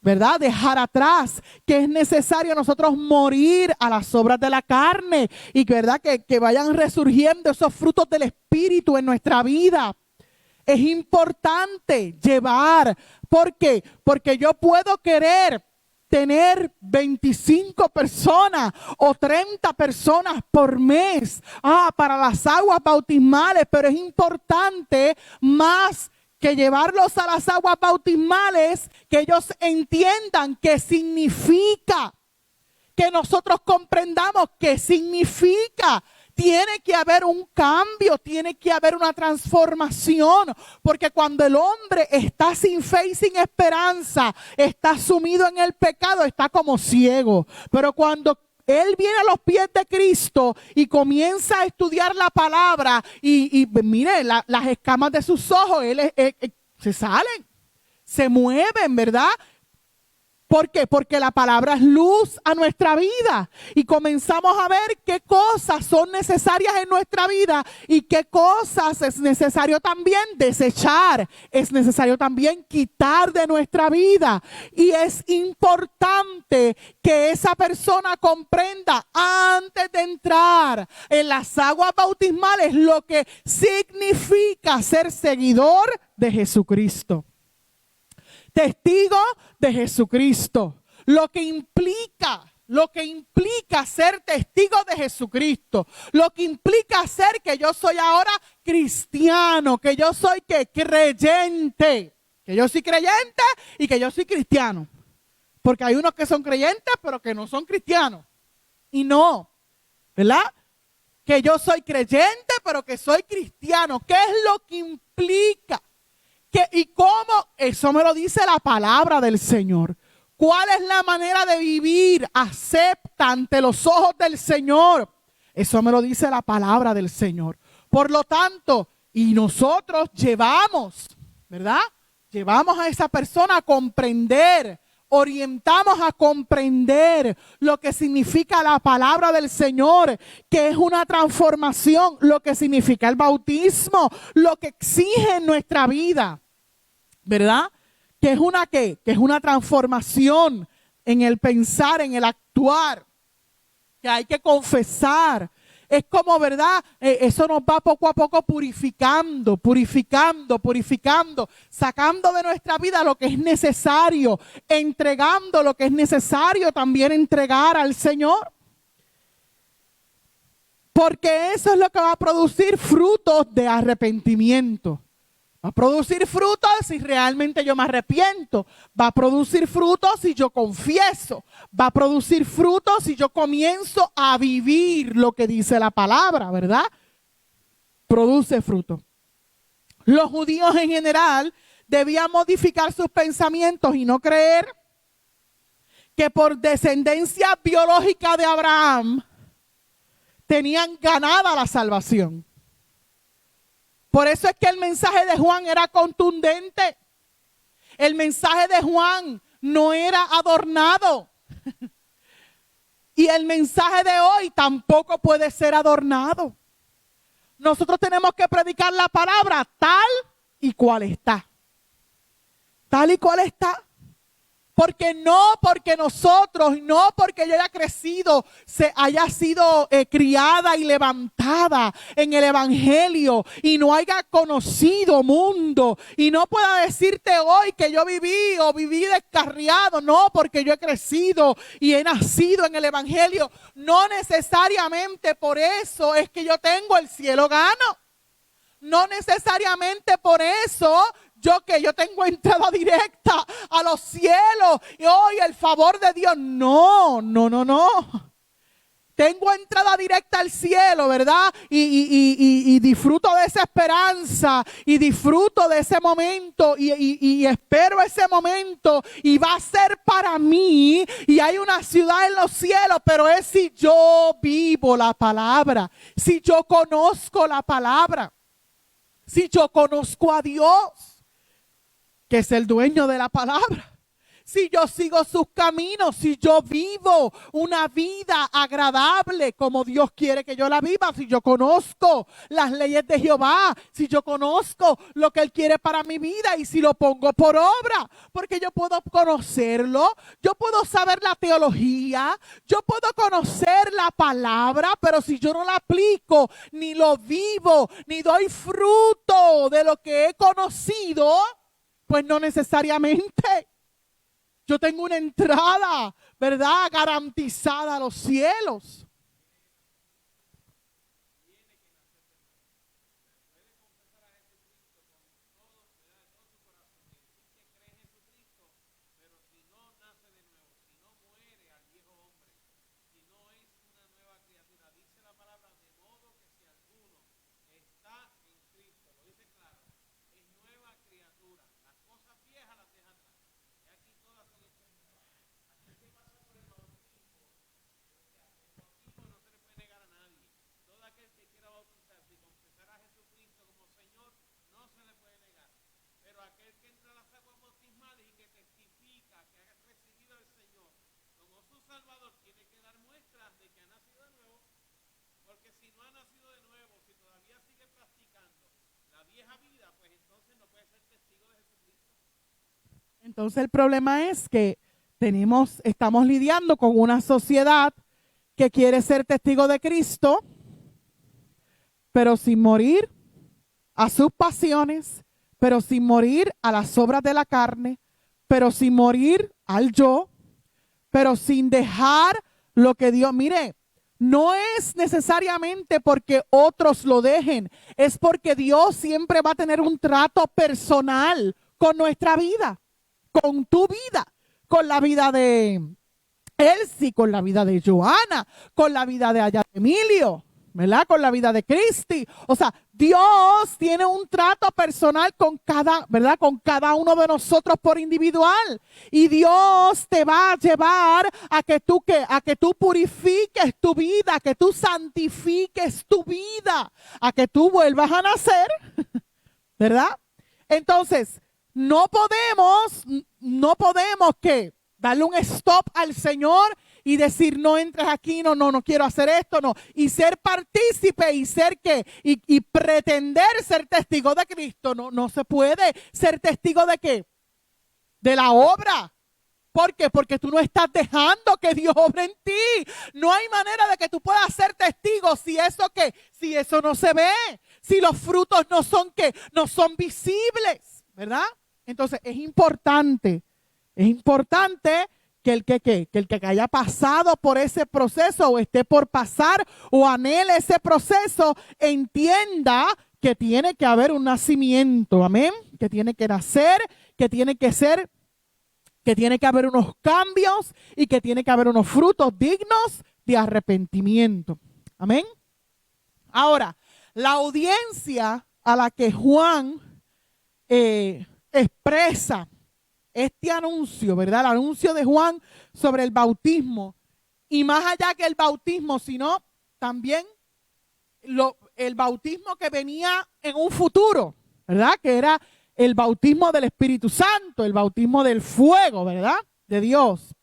¿verdad?, dejar atrás, que es necesario nosotros morir a las obras de la carne y, ¿verdad?, que vayan resurgiendo esos frutos del Espíritu en nuestra vida. Es importante llevar. ¿Por qué? Porque yo puedo querer tener 25 personas o 30 personas por mes para las aguas bautismales, pero es importante más que llevarlos a las aguas bautismales, que ellos entiendan qué significa que nosotros comprendamos qué significa. Tiene que haber un cambio, tiene que haber una transformación, porque cuando el hombre está sin fe y sin esperanza, está sumido en el pecado, está como ciego. Pero cuando él viene a los pies de Cristo y comienza a estudiar la palabra y mire, las escamas de sus ojos, se salen, se mueven, ¿verdad? ¿Por qué? Porque la palabra es luz a nuestra vida y comenzamos a ver qué cosas son necesarias en nuestra vida y qué cosas es necesario también desechar, es necesario también quitar de nuestra vida. Y es importante que esa persona comprenda antes de entrar en las aguas bautismales lo que significa ser seguidor de Jesucristo. Testigo de Jesucristo, lo que implica ser testigo de Jesucristo, lo que implica ser que yo soy ahora cristiano, que yo soy creyente, que yo soy creyente y que yo soy cristiano, porque hay unos que son creyentes pero que no son cristianos, y no, ¿verdad? Que yo soy creyente pero que soy cristiano. ¿Qué es lo que implica? ¿Y cómo? Eso me lo dice la palabra del Señor. ¿Cuál es la manera de vivir acepta ante los ojos del Señor? Eso me lo dice la palabra del Señor. Por lo tanto, y nosotros llevamos, ¿verdad? Llevamos a esa persona a comprender, orientamos a comprender lo que significa la palabra del Señor, que es una transformación, lo que significa el bautismo, lo que exige en nuestra vida, ¿verdad? Que es una transformación en el pensar, en el actuar, que hay que confesar. Es como, ¿verdad? Eso nos va poco a poco purificando, sacando de nuestra vida lo que es necesario, entregando lo que es necesario también entregar al Señor. Porque eso es lo que va a producir frutos de arrepentimiento. Va a producir frutos si realmente yo me arrepiento. Va a producir frutos si yo confieso. Va a producir frutos si yo comienzo a vivir lo que dice la palabra, ¿verdad? Produce fruto. Los judíos en general debían modificar sus pensamientos y no creer que por descendencia biológica de Abraham tenían ganada la salvación. Por eso es que el mensaje de Juan era contundente. El mensaje de Juan no era adornado. Y el mensaje de hoy tampoco puede ser adornado. Nosotros tenemos que predicar la palabra tal y cual está. Tal y cual está. Porque nosotros, no porque yo haya crecido, haya sido criada y levantada en el evangelio y no haya conocido mundo y no pueda decirte hoy que yo viví descarriado, no, porque yo he crecido y he nacido en el evangelio. No necesariamente por eso es que yo tengo el cielo gano. No necesariamente por eso yo tengo entrada directa a los cielos y hoy el favor de Dios. No. Tengo entrada directa al cielo, ¿verdad? Y disfruto de esa esperanza y disfruto de ese momento y espero ese momento y va a ser para mí y hay una ciudad en los cielos, pero es si yo vivo la palabra, si yo conozco la palabra, si yo conozco a Dios, que es el dueño de la palabra. Si yo sigo sus caminos, si yo vivo una vida agradable como Dios quiere que yo la viva, si yo conozco las leyes de Jehová, si yo conozco lo que Él quiere para mi vida y si lo pongo por obra, porque yo puedo conocerlo, yo puedo saber la teología, yo puedo conocer la palabra, pero si yo no la aplico, ni lo vivo, ni doy fruto de lo que he conocido, pues no necesariamente yo tengo una entrada, ¿verdad?, garantizada a los cielos. Entonces el problema es que estamos lidiando con una sociedad que quiere ser testigo de Cristo, pero sin morir a sus pasiones, pero sin morir a las obras de la carne, pero sin morir al yo, pero sin dejar lo que Dios, mire, no es necesariamente porque otros lo dejen, es porque Dios siempre va a tener un trato personal con nuestra vida, con tu vida, con la vida de Elsie, con la vida de Joana, con la vida de Aya Emilio, ¿verdad? Con la vida de Cristi. O sea, Dios tiene un trato personal con cada, ¿verdad? Con cada uno de nosotros por individual. Y Dios te va a llevar a que tú purifiques tu vida, a que tú santifiques tu vida, a que tú vuelvas a nacer, ¿verdad? Entonces, no podemos que darle un stop al Señor y decir, no entres aquí, no quiero hacer esto, no. Y ser partícipe y ser ¿qué? Y pretender ser testigo de Cristo. No se puede ser testigo de ¿qué? De la obra. ¿Por qué? Porque tú no estás dejando que Dios obre en ti. No hay manera de que tú puedas ser testigo si eso no se ve, si los frutos no son visibles, ¿verdad? Entonces es importante que el que haya pasado por ese proceso o esté por pasar o anhele ese proceso entienda que tiene que haber un nacimiento, amén, que tiene que nacer, que tiene que haber unos cambios y que tiene que haber unos frutos dignos de arrepentimiento, amén. Ahora, la audiencia a la que Juan expresa este anuncio, ¿verdad? El anuncio de Juan sobre el bautismo. Y más allá que el bautismo, sino también el bautismo que venía en un futuro, ¿verdad? Que era el bautismo del Espíritu Santo, el bautismo del fuego, ¿verdad? De Dios.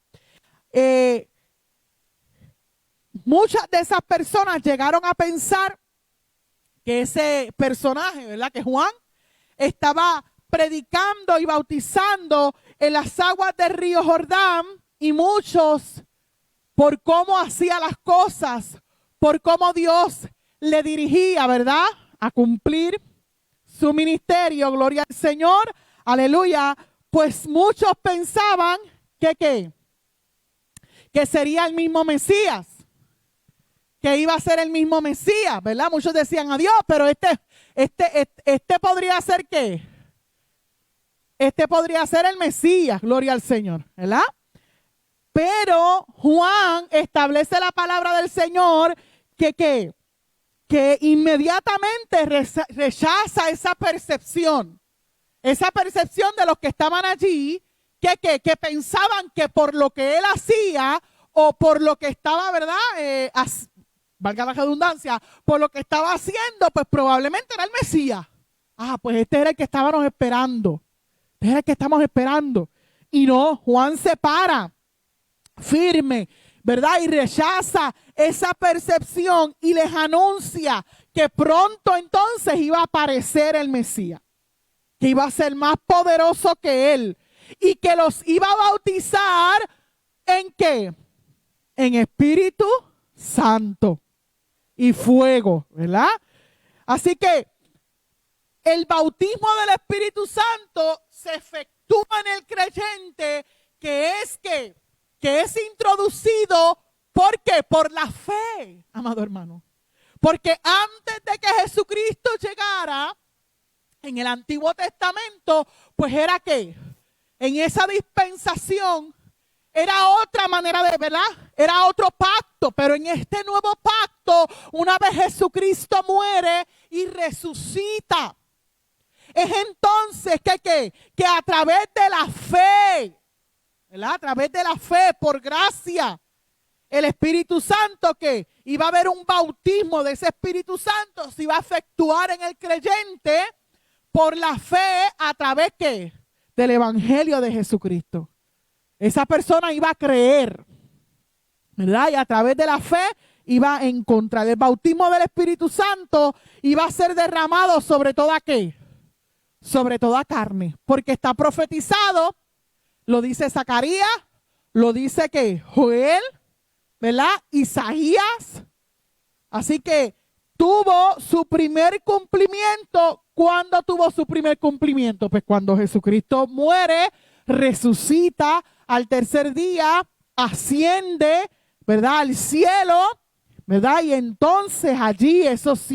Muchas de esas personas llegaron a pensar que ese personaje, ¿verdad? Que Juan estaba predicando y bautizando en las aguas del río Jordán, y muchos, por cómo hacía las cosas, por cómo Dios le dirigía, ¿verdad? A cumplir su ministerio, gloria al Señor, aleluya, pues muchos pensaban que sería el mismo Mesías, que iba a ser el mismo Mesías, ¿verdad? Muchos decían adiós, pero este podría ser ¿qué? Este podría ser el Mesías, gloria al Señor, ¿verdad? Pero Juan establece la palabra del Señor que inmediatamente rechaza esa percepción de los que estaban allí, que pensaban que por lo que él hacía o por lo que estaba, ¿verdad? Valga la redundancia, por lo que estaba haciendo, pues probablemente era el Mesías. Pues este era el que estábamos esperando. Este era el que estamos esperando. Y no, Juan se para firme, ¿verdad? Y rechaza esa percepción y les anuncia que pronto entonces iba a aparecer el Mesías, que iba a ser más poderoso que él y que los iba a bautizar ¿en qué? En Espíritu Santo y fuego, ¿verdad? Así que el bautismo del Espíritu Santo se efectúa en el creyente que es introducido, ¿por qué? Por la fe, amado hermano. Porque antes de que Jesucristo llegara en el Antiguo Testamento, pues era que en esa dispensación era otra manera de, ¿verdad? Era otro pacto, pero en este nuevo pacto, una vez Jesucristo muere y resucita, es entonces que a través de la fe, ¿verdad? A través de la fe, por gracia, el Espíritu Santo, que iba a haber un bautismo de ese Espíritu Santo, se iba a efectuar en el creyente por la fe a través del Evangelio de Jesucristo. Esa persona iba a creer, ¿verdad? Y a través de la fe iba a encontrar. El bautismo del Espíritu Santo iba a ser derramado sobre toda ¿qué? Sobre toda carne, porque está profetizado, lo dice Zacarías, lo dice que Joel, ¿verdad? Isaías. Así que tuvo su primer cumplimiento. ¿Cuándo tuvo su primer cumplimiento? Pues cuando Jesucristo muere, resucita al tercer día, asciende, ¿verdad? Al cielo, ¿verdad? Y entonces allí esos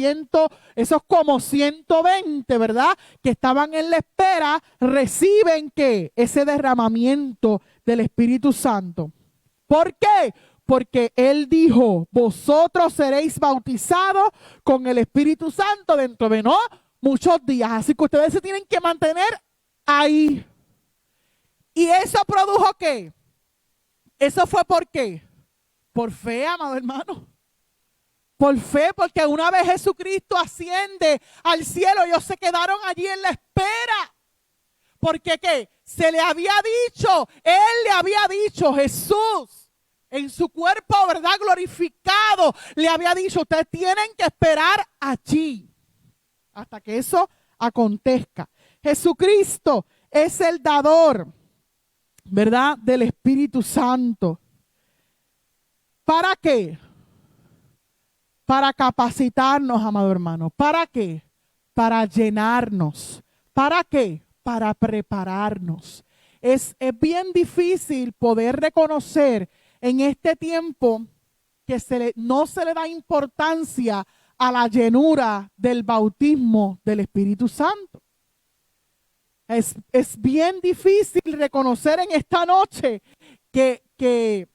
como 120, ¿verdad? Que estaban en la espera, reciben ¿qué? Ese derramamiento del Espíritu Santo. ¿Por qué? Porque Él dijo, vosotros seréis bautizados con el Espíritu Santo dentro de no muchos días. Así que ustedes se tienen que mantener ahí. ¿Y eso produjo qué? ¿Eso fue por qué? Por fe, amado hermano. Por fe, porque una vez Jesucristo asciende al cielo, ellos se quedaron allí en la espera. Porque ¿qué? Se le había dicho, Él le había dicho, Jesús, en su cuerpo, ¿verdad? Glorificado, le había dicho, ustedes tienen que esperar allí hasta que eso acontezca. Jesucristo es el dador, ¿verdad? Del Espíritu Santo. ¿Para qué? Para capacitarnos, amado hermano. ¿Para qué? Para llenarnos. ¿Para qué? Para prepararnos. Es bien difícil poder reconocer en este tiempo que no se le da importancia a la llenura del bautismo del Espíritu Santo. Es bien difícil reconocer en esta noche que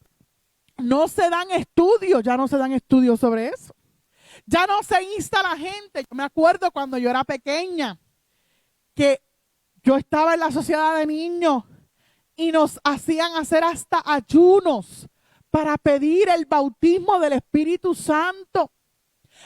no se dan estudios, ya no se dan estudios sobre eso. Ya no se insta a la gente. Yo me acuerdo cuando yo era pequeña, que yo estaba en la sociedad de niños y nos hacían hacer hasta ayunos para pedir el bautismo del Espíritu Santo.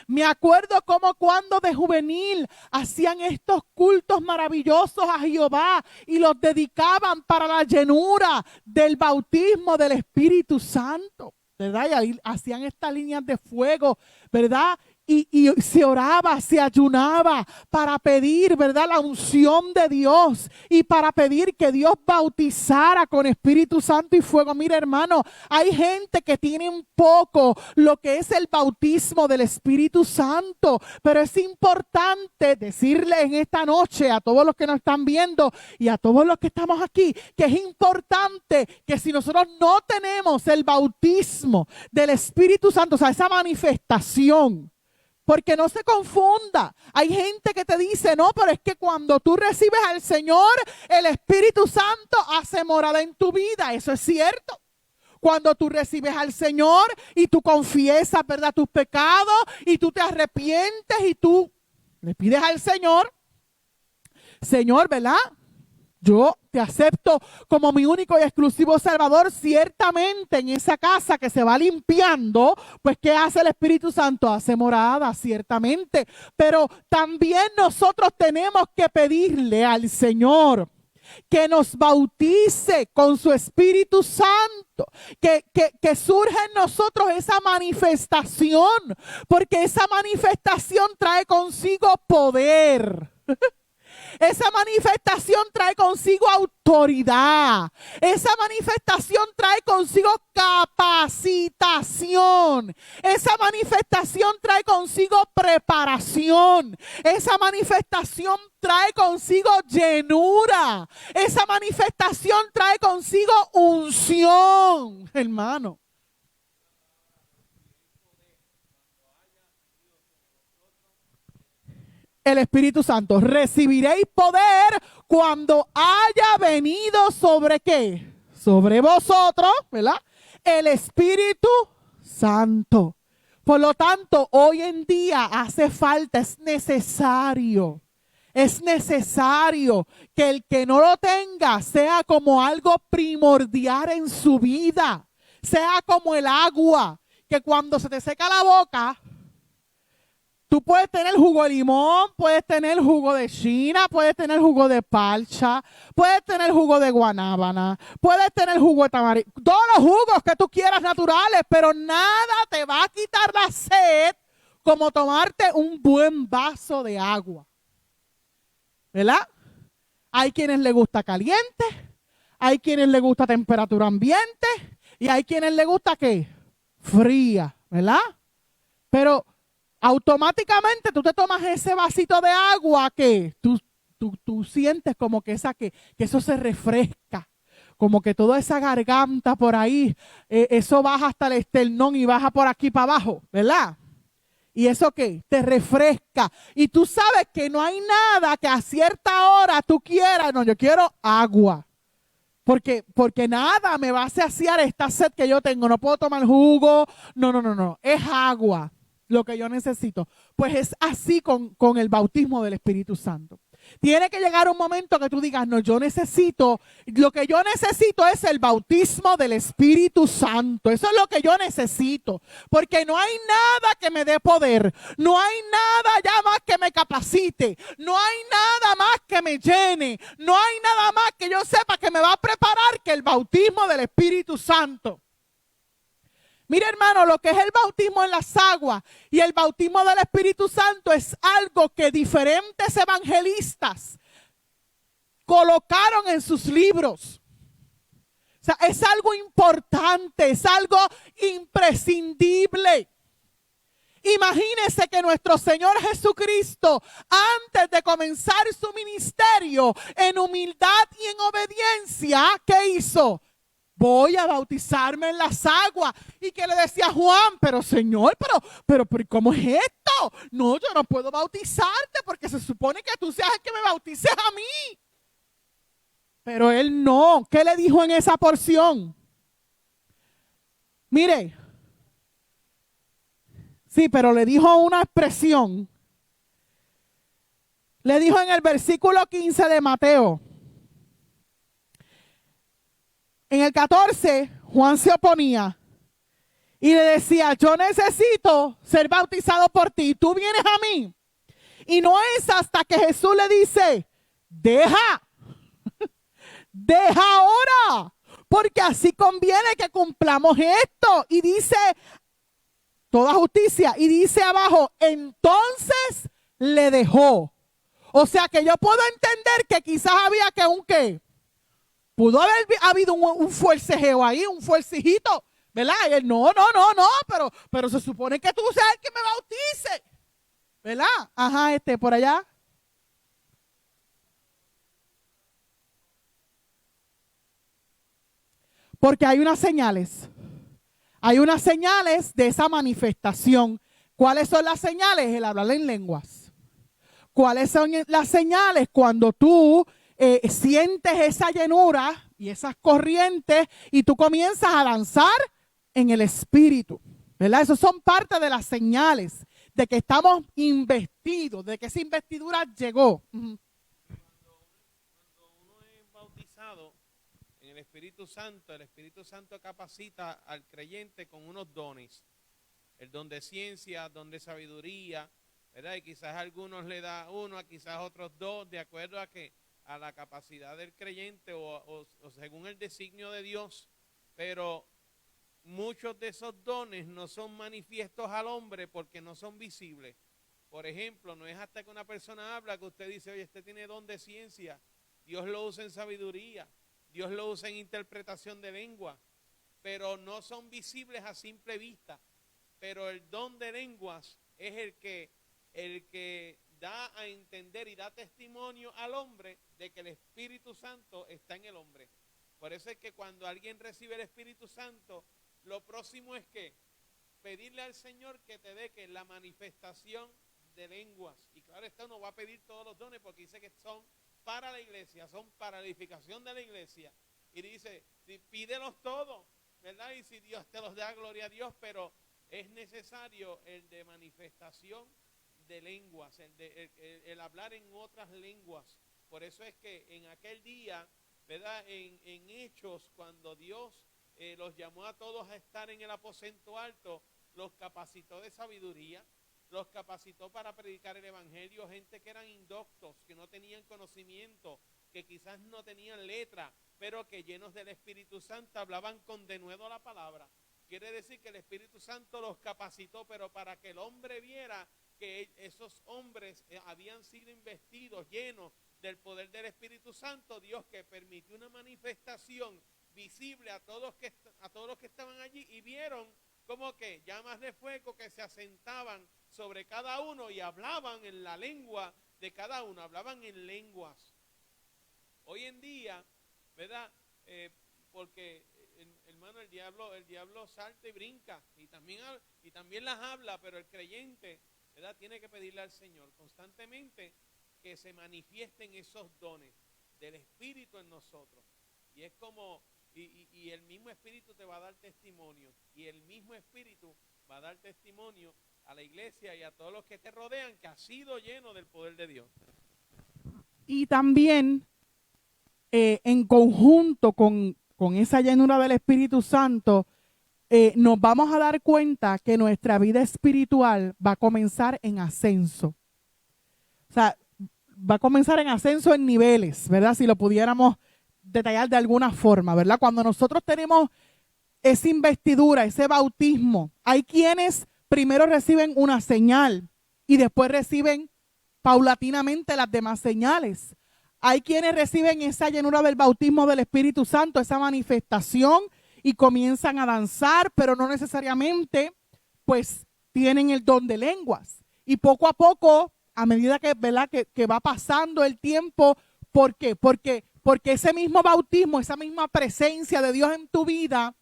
Me acuerdo como cuando de juvenil hacían estos cultos maravillosos a Jehová y los dedicaban para la llenura del bautismo del Espíritu Santo, ¿verdad? Y ahí hacían estas líneas de fuego, ¿verdad? Y se oraba, se ayunaba para pedir, ¿verdad? La unción de Dios y para pedir que Dios bautizara con Espíritu Santo y fuego. Mira, hermano, hay gente que tiene un poco lo que es el bautismo del Espíritu Santo, pero es importante decirle en esta noche a todos los que nos están viendo y a todos los que estamos aquí, que es importante que si nosotros no tenemos el bautismo del Espíritu Santo, o sea, esa manifestación, porque no se confunda. Hay gente que te dice, no, pero es que cuando tú recibes al Señor, el Espíritu Santo hace morada en tu vida. Eso es cierto. Cuando tú recibes al Señor y tú confiesas, ¿verdad?, tus pecados y tú te arrepientes y tú le pides al Señor, Señor, ¿verdad? Yo te acepto como mi único y exclusivo Salvador. Ciertamente en esa casa que se va limpiando, pues ¿qué hace el Espíritu Santo? Hace morada, ciertamente. Pero también nosotros tenemos que pedirle al Señor que nos bautice con su Espíritu Santo, que surja en nosotros esa manifestación, porque esa manifestación trae consigo poder. Esa manifestación trae consigo autoridad. Esa manifestación trae consigo capacitación. Esa manifestación trae consigo preparación. Esa manifestación trae consigo llenura. Esa manifestación trae consigo unción, hermano. El Espíritu Santo. Recibiréis poder cuando haya venido sobre ¿qué? Sobre vosotros, ¿verdad? El Espíritu Santo. Por lo tanto, hoy en día hace falta, es necesario que el que no lo tenga sea como algo primordial en su vida. Sea como el agua, que cuando se te seca la boca, Tú puedes tener jugo de limón, puedes tener jugo de china, puedes tener jugo de parcha, puedes tener jugo de guanábana, puedes tener jugo de tamarindo, todos los jugos que tú quieras naturales, pero nada te va a quitar la sed como tomarte un buen vaso de agua. ¿Verdad? Hay quienes les gusta caliente, hay quienes les gusta temperatura ambiente y hay quienes les gusta ¿qué? Fría, ¿verdad? Pero automáticamente tú te tomas ese vasito de agua que tú sientes como que eso se refresca, como que toda esa garganta por ahí, eso baja hasta el esternón y baja por aquí para abajo, ¿verdad? ¿Y eso qué? Te refresca. Y tú sabes que no hay nada que a cierta hora tú quieras. No, yo quiero agua. Porque nada me va a saciar esta sed que yo tengo. No puedo tomar jugo. No. Es agua lo que yo necesito. Pues es así con el bautismo del Espíritu Santo. Tiene que llegar un momento que tú digas, no, lo que yo necesito es el bautismo del Espíritu Santo. Eso es lo que yo necesito. Porque no hay nada que me dé poder. No hay nada ya más que me capacite. No hay nada más que me llene. No hay nada más que yo sepa que me va a preparar que el bautismo del Espíritu Santo. Mira, hermano, lo que es el bautismo en las aguas y el bautismo del Espíritu Santo es algo que diferentes evangelistas colocaron en sus libros. O sea, es algo importante, es algo imprescindible. Imagínense que nuestro Señor Jesucristo, antes de comenzar su ministerio, en humildad y en obediencia, ¿qué hizo? Voy a bautizarme en las aguas. Y que le decía a Juan, pero Señor, pero ¿cómo es esto? No, yo no puedo bautizarte porque se supone que tú seas el que me bautices a mí. Pero él no. ¿Qué le dijo en esa porción? Mire. Sí, pero le dijo una expresión. Le dijo en el versículo 15 de Mateo. En el 14, Juan se oponía y le decía, yo necesito ser bautizado por ti, tú vienes a mí. Y no es hasta que Jesús le dice, deja ahora, porque así conviene que cumplamos esto. Y dice, toda justicia, y dice abajo, entonces le dejó. O sea que yo puedo entender que quizás había que un qué. Pudo haber habido un forcejeo ahí, un forcijito, ¿verdad? Y él, no, pero se supone que tú seas el que me bautice, ¿verdad? Ajá, por allá. Porque hay unas señales de esa manifestación. ¿Cuáles son las señales? El hablar en lenguas. ¿Cuáles son las señales? Cuando tú sientes esa llenura y esas corrientes y tú comienzas a danzar en el Espíritu, ¿verdad? Esas son parte de las señales de que estamos investidos, de que esa investidura llegó. Cuando uno es bautizado en el Espíritu Santo capacita al creyente con unos dones. El don de ciencia, don de sabiduría, ¿verdad? Y quizás a algunos le da uno, a quizás otros dos, de acuerdo a la capacidad del creyente o según el designio de Dios. Pero muchos de esos dones no son manifiestos al hombre porque no son visibles. Por ejemplo, no es hasta que una persona habla que usted dice, oye, este tiene don de ciencia. Dios lo usa en sabiduría, Dios lo usa en interpretación de lengua, pero no son visibles a simple vista. Pero el don de lenguas es el que da a entender y da testimonio al hombre de que el Espíritu Santo está en el hombre. Por eso es que cuando alguien recibe el Espíritu Santo, lo próximo es que pedirle al Señor que te dé que la manifestación de lenguas. Y claro, esto no va a pedir todos los dones porque dice que son para la iglesia, son para la edificación de la iglesia. Y dice, pídelos todos, ¿verdad? Y si Dios te los da, gloria a Dios, pero es necesario el de manifestación de lenguas, el hablar en otras lenguas. Por eso es que en aquel día, ¿verdad? En Hechos, cuando Dios los llamó a todos a estar en el aposento alto, los capacitó de sabiduría, los capacitó para predicar el evangelio, gente que eran indoctos, que no tenían conocimiento, que quizás no tenían letra, pero que llenos del Espíritu Santo hablaban con denuedo la palabra. Quiere decir que el Espíritu Santo los capacitó, pero para que el hombre viera que esos hombres habían sido investidos, llenos del poder del Espíritu Santo, Dios que permitió una manifestación visible a todos los que estaban allí, y vieron como que llamas de fuego que se asentaban sobre cada uno y hablaban en la lengua de cada uno, hablaban en lenguas. Hoy en día, ¿verdad? Porque, hermano, el diablo salta y brinca y también las habla, pero el creyente, ¿verdad?, tiene que pedirle al Señor constantemente que se manifiesten esos dones del Espíritu en nosotros. Y es como, y el mismo Espíritu te va a dar testimonio, y el mismo Espíritu va a dar testimonio a la iglesia y a todos los que te rodean que ha sido lleno del poder de Dios. Y también en conjunto con esa llenura del Espíritu Santo, nos vamos a dar cuenta que nuestra vida espiritual va a comenzar en ascenso. O sea, va a comenzar en ascenso en niveles, ¿verdad? Si lo pudiéramos detallar de alguna forma, ¿verdad? Cuando nosotros tenemos esa investidura, ese bautismo, hay quienes primero reciben una señal y después reciben paulatinamente las demás señales. Hay quienes reciben esa llenura del bautismo del Espíritu Santo, esa manifestación, y comienzan a danzar, pero no necesariamente pues tienen el don de lenguas. Y poco a poco, a medida que, ¿verdad?, que va pasando el tiempo, ¿por qué? Porque ese mismo bautismo, esa misma presencia de Dios en tu vida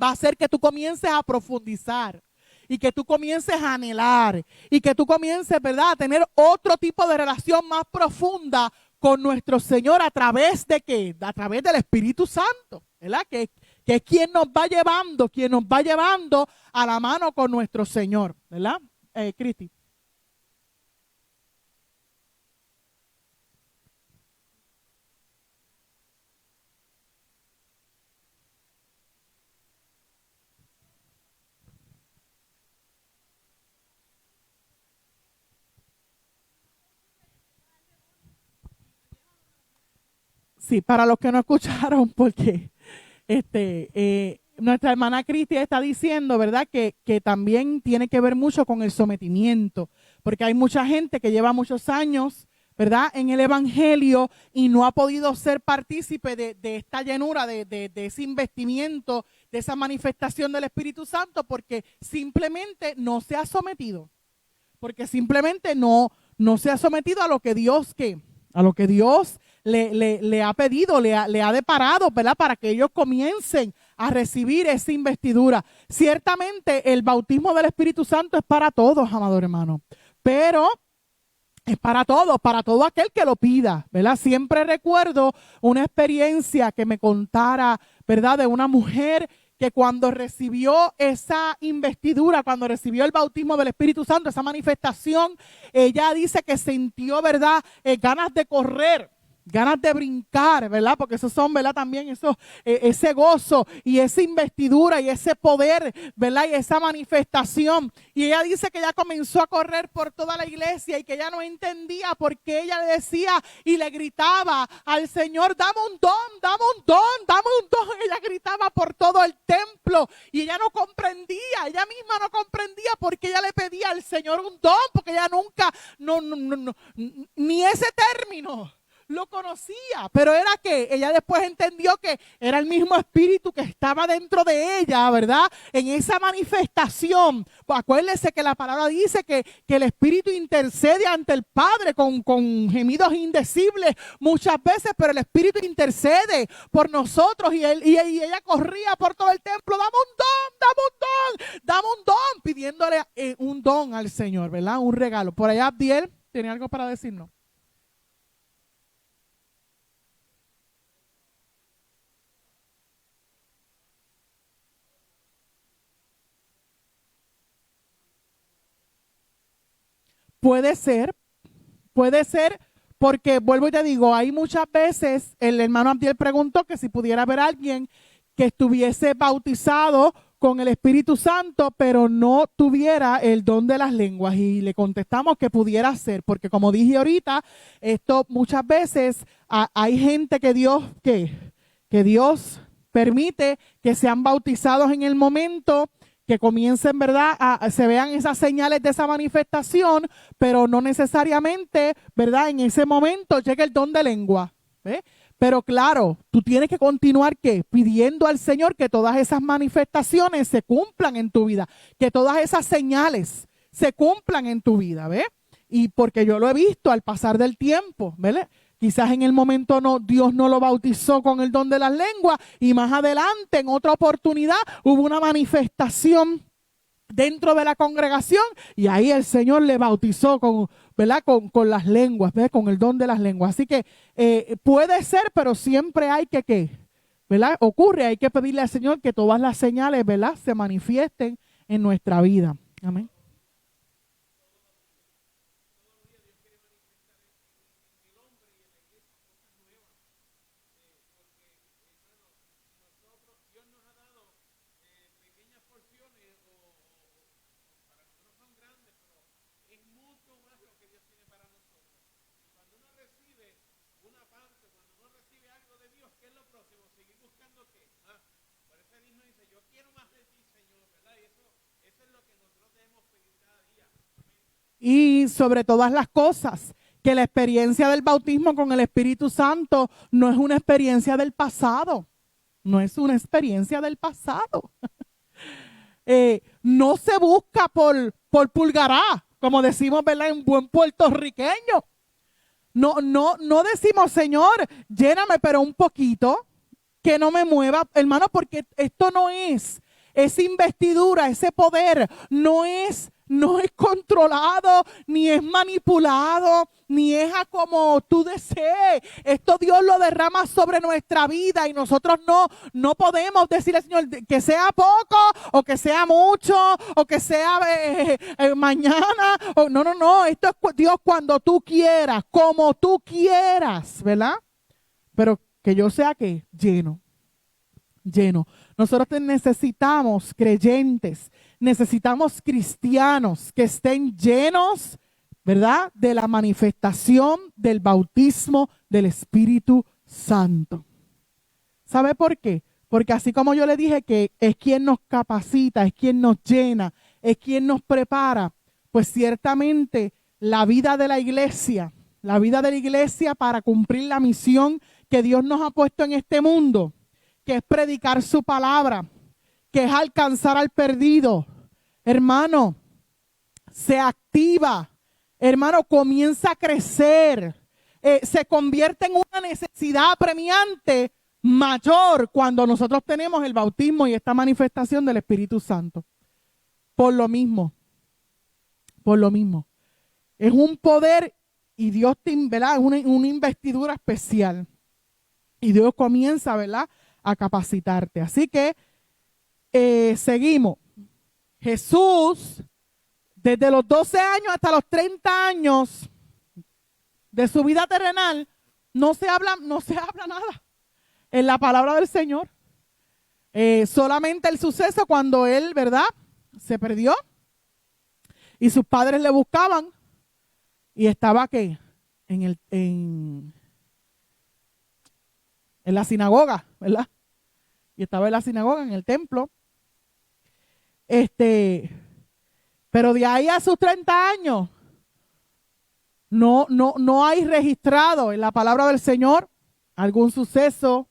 va a hacer que tú comiences a profundizar y que tú comiences a anhelar y que tú comiences, ¿verdad?, a tener otro tipo de relación más profunda con nuestro Señor. ¿A través de qué? A través del Espíritu Santo, ¿verdad? Que es quien nos va llevando a la mano con nuestro Señor, ¿verdad? Cristi. Sí, para los que no escucharon, porque nuestra hermana Cristi está diciendo, ¿verdad?, que también tiene que ver mucho con el sometimiento, porque hay mucha gente que lleva muchos años, ¿verdad?, en el Evangelio y no ha podido ser partícipe de esta llenura, de ese investimiento, de esa manifestación del Espíritu Santo, porque simplemente no se ha sometido, porque simplemente no se ha sometido a lo que Dios, a lo que Dios le ha pedido, le ha deparado, ¿verdad?, para que ellos comiencen a recibir esa investidura. Ciertamente el bautismo del Espíritu Santo es para todos, amado hermano, pero es para todos, para todo aquel que lo pida, ¿verdad? Siempre recuerdo una experiencia que me contara, ¿verdad?, de una mujer que cuando recibió esa investidura, cuando recibió el bautismo del Espíritu Santo, esa manifestación, ella dice que sintió, ¿verdad?, ganas de correr, ganas de brincar, ¿verdad? Porque esos son, ¿verdad?, también ese gozo y esa investidura y ese poder, ¿verdad?, y esa manifestación. Y ella dice que ella comenzó a correr por toda la iglesia y que ella no entendía por qué ella le decía y le gritaba al Señor: dame un don, dame un don, dame un don. Ella gritaba por todo el templo y ella no comprendía, ella misma no comprendía por qué ella le pedía al Señor un don, porque ella nunca, ni ese término lo conocía, pero era que ella después entendió que era el mismo Espíritu que estaba dentro de ella, ¿verdad?, en esa manifestación. Pues acuérdense que la palabra dice que el Espíritu intercede ante el Padre con gemidos indecibles muchas veces, pero el Espíritu intercede por nosotros y ella corría por todo el templo: dame un don, dame un don, dame un don, pidiéndole un don al Señor, ¿verdad?, un regalo. Por allá Abdiel tiene algo para decirnos. Puede ser, porque vuelvo y te digo, hay muchas veces, el hermano Abdiel preguntó que si pudiera haber alguien que estuviese bautizado con el Espíritu Santo, pero no tuviera el don de las lenguas. Y le contestamos que pudiera ser, porque como dije ahorita, esto muchas veces hay gente que Dios permite que sean bautizados en el momento, que comiencen, ¿verdad?, se vean esas señales de esa manifestación, pero no necesariamente, ¿verdad?, en ese momento llega el don de lengua. ¿Ve? Pero claro, tú tienes que continuar ¿qué? Pidiendo al Señor que todas esas manifestaciones se cumplan en tu vida, que todas esas señales se cumplan en tu vida, ¿ves? Y porque yo lo he visto al pasar del tiempo, ¿verdad? Quizás en el momento Dios no lo bautizó con el don de las lenguas y más adelante, en otra oportunidad, hubo una manifestación dentro de la congregación y ahí el Señor le bautizó con, ¿verdad?, con las lenguas, ¿verdad?, con el don de las lenguas. Así que puede ser, pero siempre hay que, ¿verdad?, ocurre, hay que pedirle al Señor que todas las señales, ¿verdad?, se manifiesten en nuestra vida. Amén. Y sobre todas las cosas, que la experiencia del bautismo con el Espíritu Santo no es una experiencia del pasado, no es una experiencia del pasado. No se busca por pulgará, como decimos, ¿verdad?, en buen puertorriqueño. No decimos, Señor, lléname, pero un poquito, que no me mueva, hermano, porque esto no es, esa investidura, ese poder, no es controlado, ni es manipulado, ni es a como tú desees. Esto Dios lo derrama sobre nuestra vida y nosotros no podemos decirle al Señor que sea poco o que sea mucho o que sea mañana. No. Esto es Dios cuando tú quieras, como tú quieras, ¿verdad? Pero que yo sea que lleno. Nosotros necesitamos creyentes, necesitamos cristianos que estén llenos, ¿verdad?, de la manifestación del bautismo del Espíritu Santo. ¿Sabe por qué? Porque así como yo le dije que es quien nos capacita, es quien nos llena, es quien nos prepara, pues ciertamente la vida de la iglesia para cumplir la misión que Dios nos ha puesto en este mundo, que es predicar su palabra, que es alcanzar al perdido. Hermano, se activa, hermano, comienza a crecer, se convierte en una necesidad apremiante mayor cuando nosotros tenemos el bautismo y esta manifestación del Espíritu Santo. Por lo mismo, es un poder y Dios te, ¿verdad?, es una investidura especial y Dios comienza, ¿verdad?, a capacitarte. Así que seguimos. Jesús, desde los 12 años hasta los 30 años de su vida terrenal, no se habla nada en la palabra del Señor. Solamente el suceso cuando él, ¿verdad?, se perdió y sus padres le buscaban y estaba ¿qué? En la sinagoga, ¿verdad? Y estaba en la sinagoga, en el templo. Pero de ahí a sus 30 años no hay registrado en la palabra del Señor algún suceso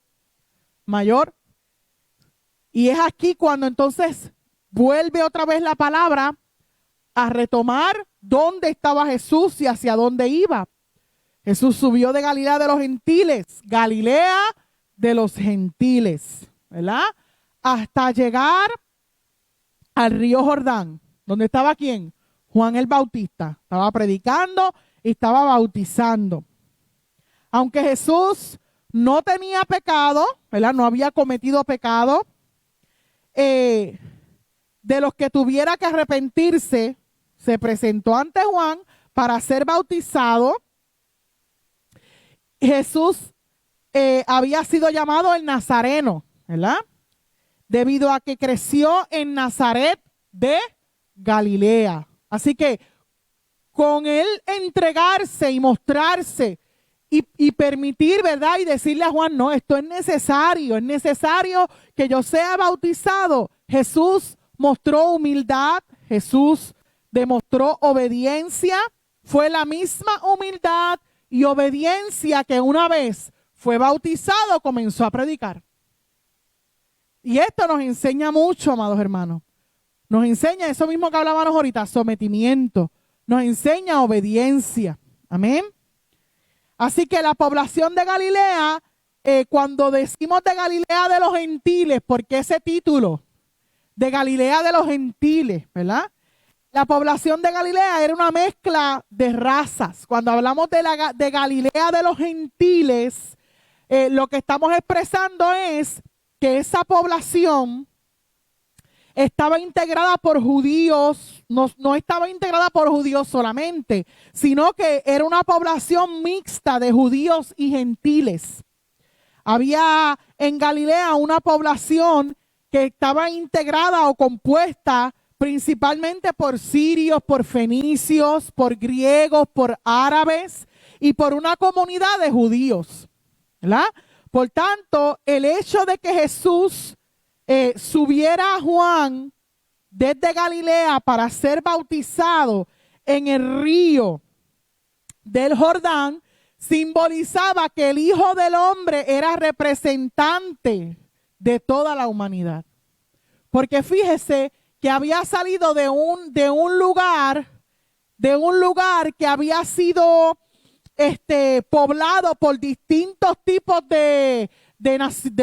mayor. Y es aquí cuando entonces vuelve otra vez la palabra a retomar dónde estaba Jesús y hacia dónde iba. Jesús subió de Galilea de los gentiles, Galilea de los gentiles, ¿verdad?, hasta llegar al río Jordán. ¿Dónde estaba quién? Juan el Bautista. Estaba predicando y estaba bautizando. Aunque Jesús no tenía pecado, ¿verdad?, no había cometido pecado, de los que tuviera que arrepentirse, se presentó ante Juan para ser bautizado. Jesús había sido llamado el Nazareno, ¿verdad? debido a que creció en Nazaret de Galilea. Así que con él entregarse y mostrarse y permitir, ¿verdad? Y decirle a Juan, no, esto es necesario que yo sea bautizado. Jesús mostró humildad, Jesús demostró obediencia, fue la misma humildad y obediencia que una vez fue bautizado comenzó a predicar. Y esto nos enseña mucho, amados hermanos. Nos enseña eso mismo que hablábamos ahorita, sometimiento. Nos enseña obediencia. Amén. Así que la población de Galilea, cuando decimos de Galilea de los gentiles, ¿por qué ese título? De Galilea de los gentiles, ¿verdad? La población de Galilea era una mezcla de razas. Cuando hablamos de Galilea de los gentiles, lo que estamos expresando es que esa población estaba integrada por judíos, no estaba integrada por judíos solamente, sino que era una población mixta de judíos y gentiles. Había en Galilea una población que estaba integrada o compuesta principalmente por sirios, por fenicios, por griegos, por árabes y por una comunidad de judíos, ¿verdad? Por tanto, el hecho de que Jesús subiera a Juan desde Galilea para ser bautizado en el río del Jordán simbolizaba que el Hijo del Hombre era representante de toda la humanidad. Porque fíjese que había salido de un lugar que había sido poblado por distintos tipos de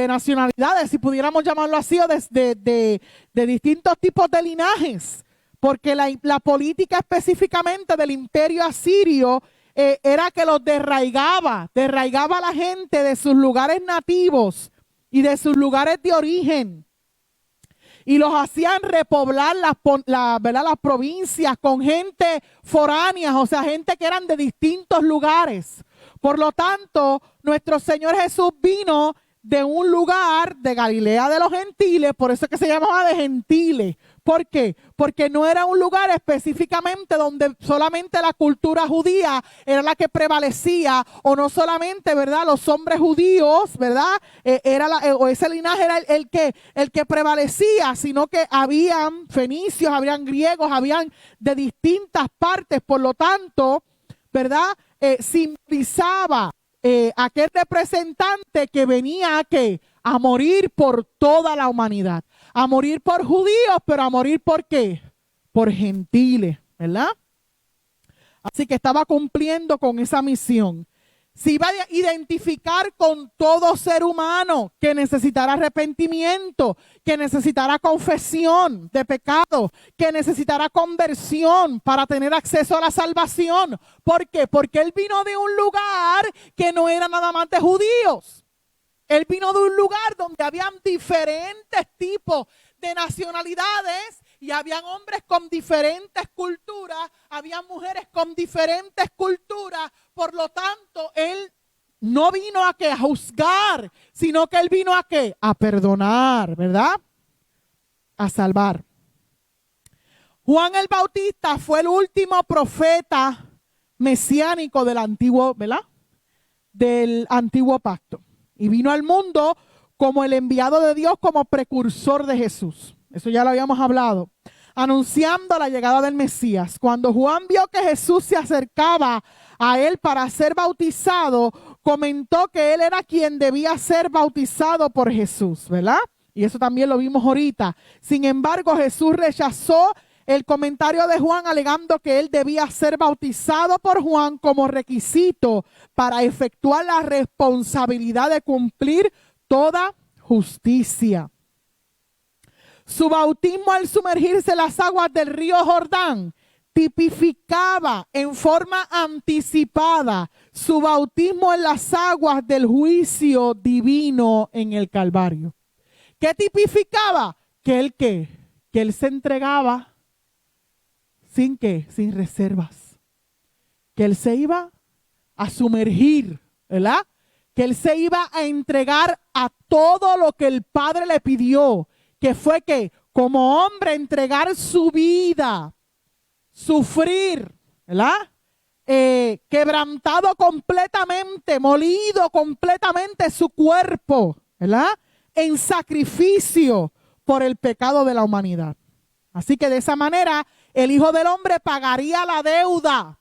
nacionalidades, si pudiéramos llamarlo así, o de distintos tipos de linajes, porque la política específicamente del imperio asirio era que los desraigaba a la gente de sus lugares nativos y de sus lugares de origen, y los hacían repoblar las provincias con gente foránea, o sea, gente que eran de distintos lugares. Por lo tanto, nuestro Señor Jesús vino de un lugar de Galilea de los gentiles, por eso es que se llamaba de gentiles. ¿Por qué? Porque no era un lugar específicamente donde solamente la cultura judía era la que prevalecía, o no solamente, ¿verdad?, los hombres judíos, ¿verdad?, o ese linaje era el que prevalecía, sino que habían fenicios, habían griegos, habían de distintas partes. Por lo tanto, ¿verdad?, simbolizaba aquel representante que venía a morir por toda la humanidad, a morir por judíos, pero a morir ¿por qué? Por gentiles, ¿verdad? Así que estaba cumpliendo con esa misión. Se iba a identificar con todo ser humano que necesitará arrepentimiento, que necesitará confesión de pecado, que necesitará conversión para tener acceso a la salvación. ¿Por qué? Porque Él vino de un lugar que no era nada más de judíos. Él vino de un lugar donde habían diferentes tipos de nacionalidades y habían hombres con diferentes culturas, habían mujeres con diferentes culturas. Por lo tanto, Él no vino a juzgar, sino que Él vino a perdonar, ¿verdad? A salvar. Juan el Bautista fue el último profeta mesiánico del antiguo, ¿verdad?, del antiguo pacto. Y vino al mundo como el enviado de Dios, como precursor de Jesús. Eso ya lo habíamos hablado. Anunciando la llegada del Mesías. Cuando Juan vio que Jesús se acercaba a él para ser bautizado, comentó que él era quien debía ser bautizado por Jesús, ¿verdad? Y eso también lo vimos ahorita. Sin embargo, Jesús rechazó el comentario de Juan, alegando que él debía ser bautizado por Juan como requisito para efectuar la responsabilidad de cumplir toda justicia. Su bautismo al sumergirse en las aguas del río Jordán tipificaba en forma anticipada su bautismo en las aguas del juicio divino en el Calvario. ¿Qué tipificaba? Que él se entregaba sin reservas. Que él se iba a sumergir, ¿verdad? Que él se iba a entregar a todo lo que el Padre le pidió, que fue que como hombre entregar su vida, sufrir, ¿verdad? Quebrantado completamente, molido completamente su cuerpo, ¿verdad? En sacrificio por el pecado de la humanidad. Así que de esa manera el Hijo del Hombre pagaría la deuda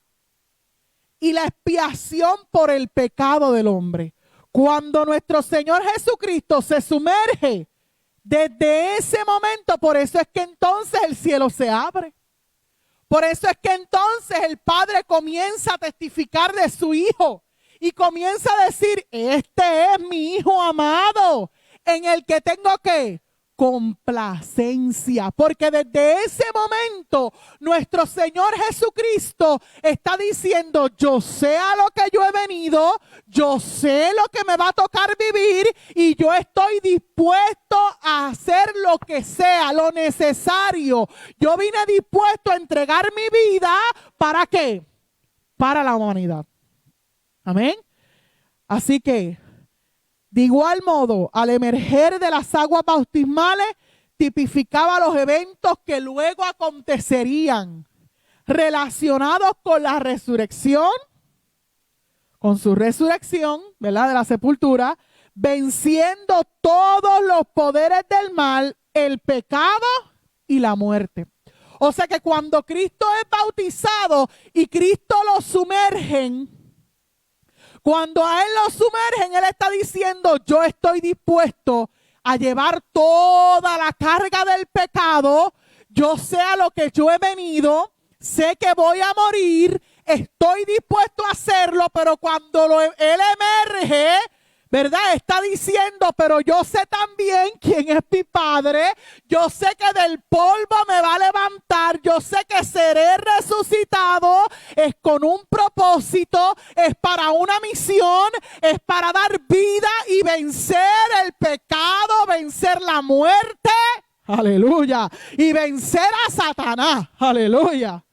y la expiación por el pecado del hombre. Cuando nuestro Señor Jesucristo se sumerge, desde ese momento, por eso es que entonces el cielo se abre. Por eso es que entonces el Padre comienza a testificar de su Hijo y comienza a decir, este es mi Hijo amado, en el que tengo que complacencia, porque desde ese momento nuestro Señor Jesucristo está diciendo, yo sé a lo que yo he venido, yo sé lo que me va a tocar vivir y yo estoy dispuesto a hacer lo que sea, lo necesario. Yo vine dispuesto a entregar mi vida, ¿para qué? Para la humanidad. Amén. Así que de igual modo, al emerger de las aguas bautismales, tipificaba los eventos que luego acontecerían relacionados con la resurrección, con su resurrección, ¿verdad? De la sepultura, venciendo todos los poderes del mal, el pecado y la muerte. O sea que cuando Cristo es bautizado y Cristo lo sumergen, cuando a Él lo sumergen, Él está diciendo, yo estoy dispuesto a llevar toda la carga del pecado. Yo sé a lo que yo he venido, sé que voy a morir, estoy dispuesto a hacerlo, pero cuando Él emerge, ¿verdad? Está diciendo, pero yo sé también quién es mi Padre, yo sé que del polvo me va a levantar, yo sé que seré resucitado, es con un propósito, es para una misión, es para dar vida y vencer el pecado, vencer la muerte, aleluya, y vencer a Satanás, aleluya.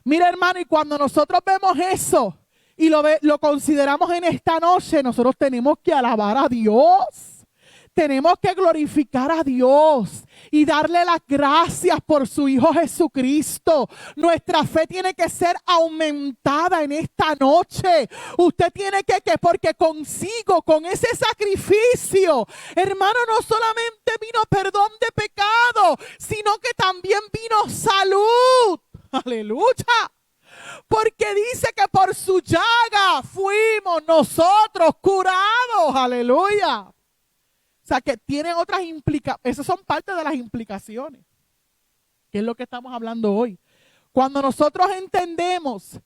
Mira, hermano, y cuando nosotros vemos eso, y lo consideramos en esta noche, nosotros tenemos que alabar a Dios. Tenemos que glorificar a Dios y darle las gracias por su Hijo Jesucristo. Nuestra fe tiene que ser aumentada en esta noche. Usted tiene que porque consigo, con ese sacrificio, hermano, no solamente vino perdón de pecado, sino que también vino salud. Aleluya. Porque dice que por su llaga fuimos nosotros curados. Aleluya. O sea que tienen otras implicaciones. Esas son parte de las implicaciones. Que es lo que estamos hablando hoy. Cuando nosotros entendemos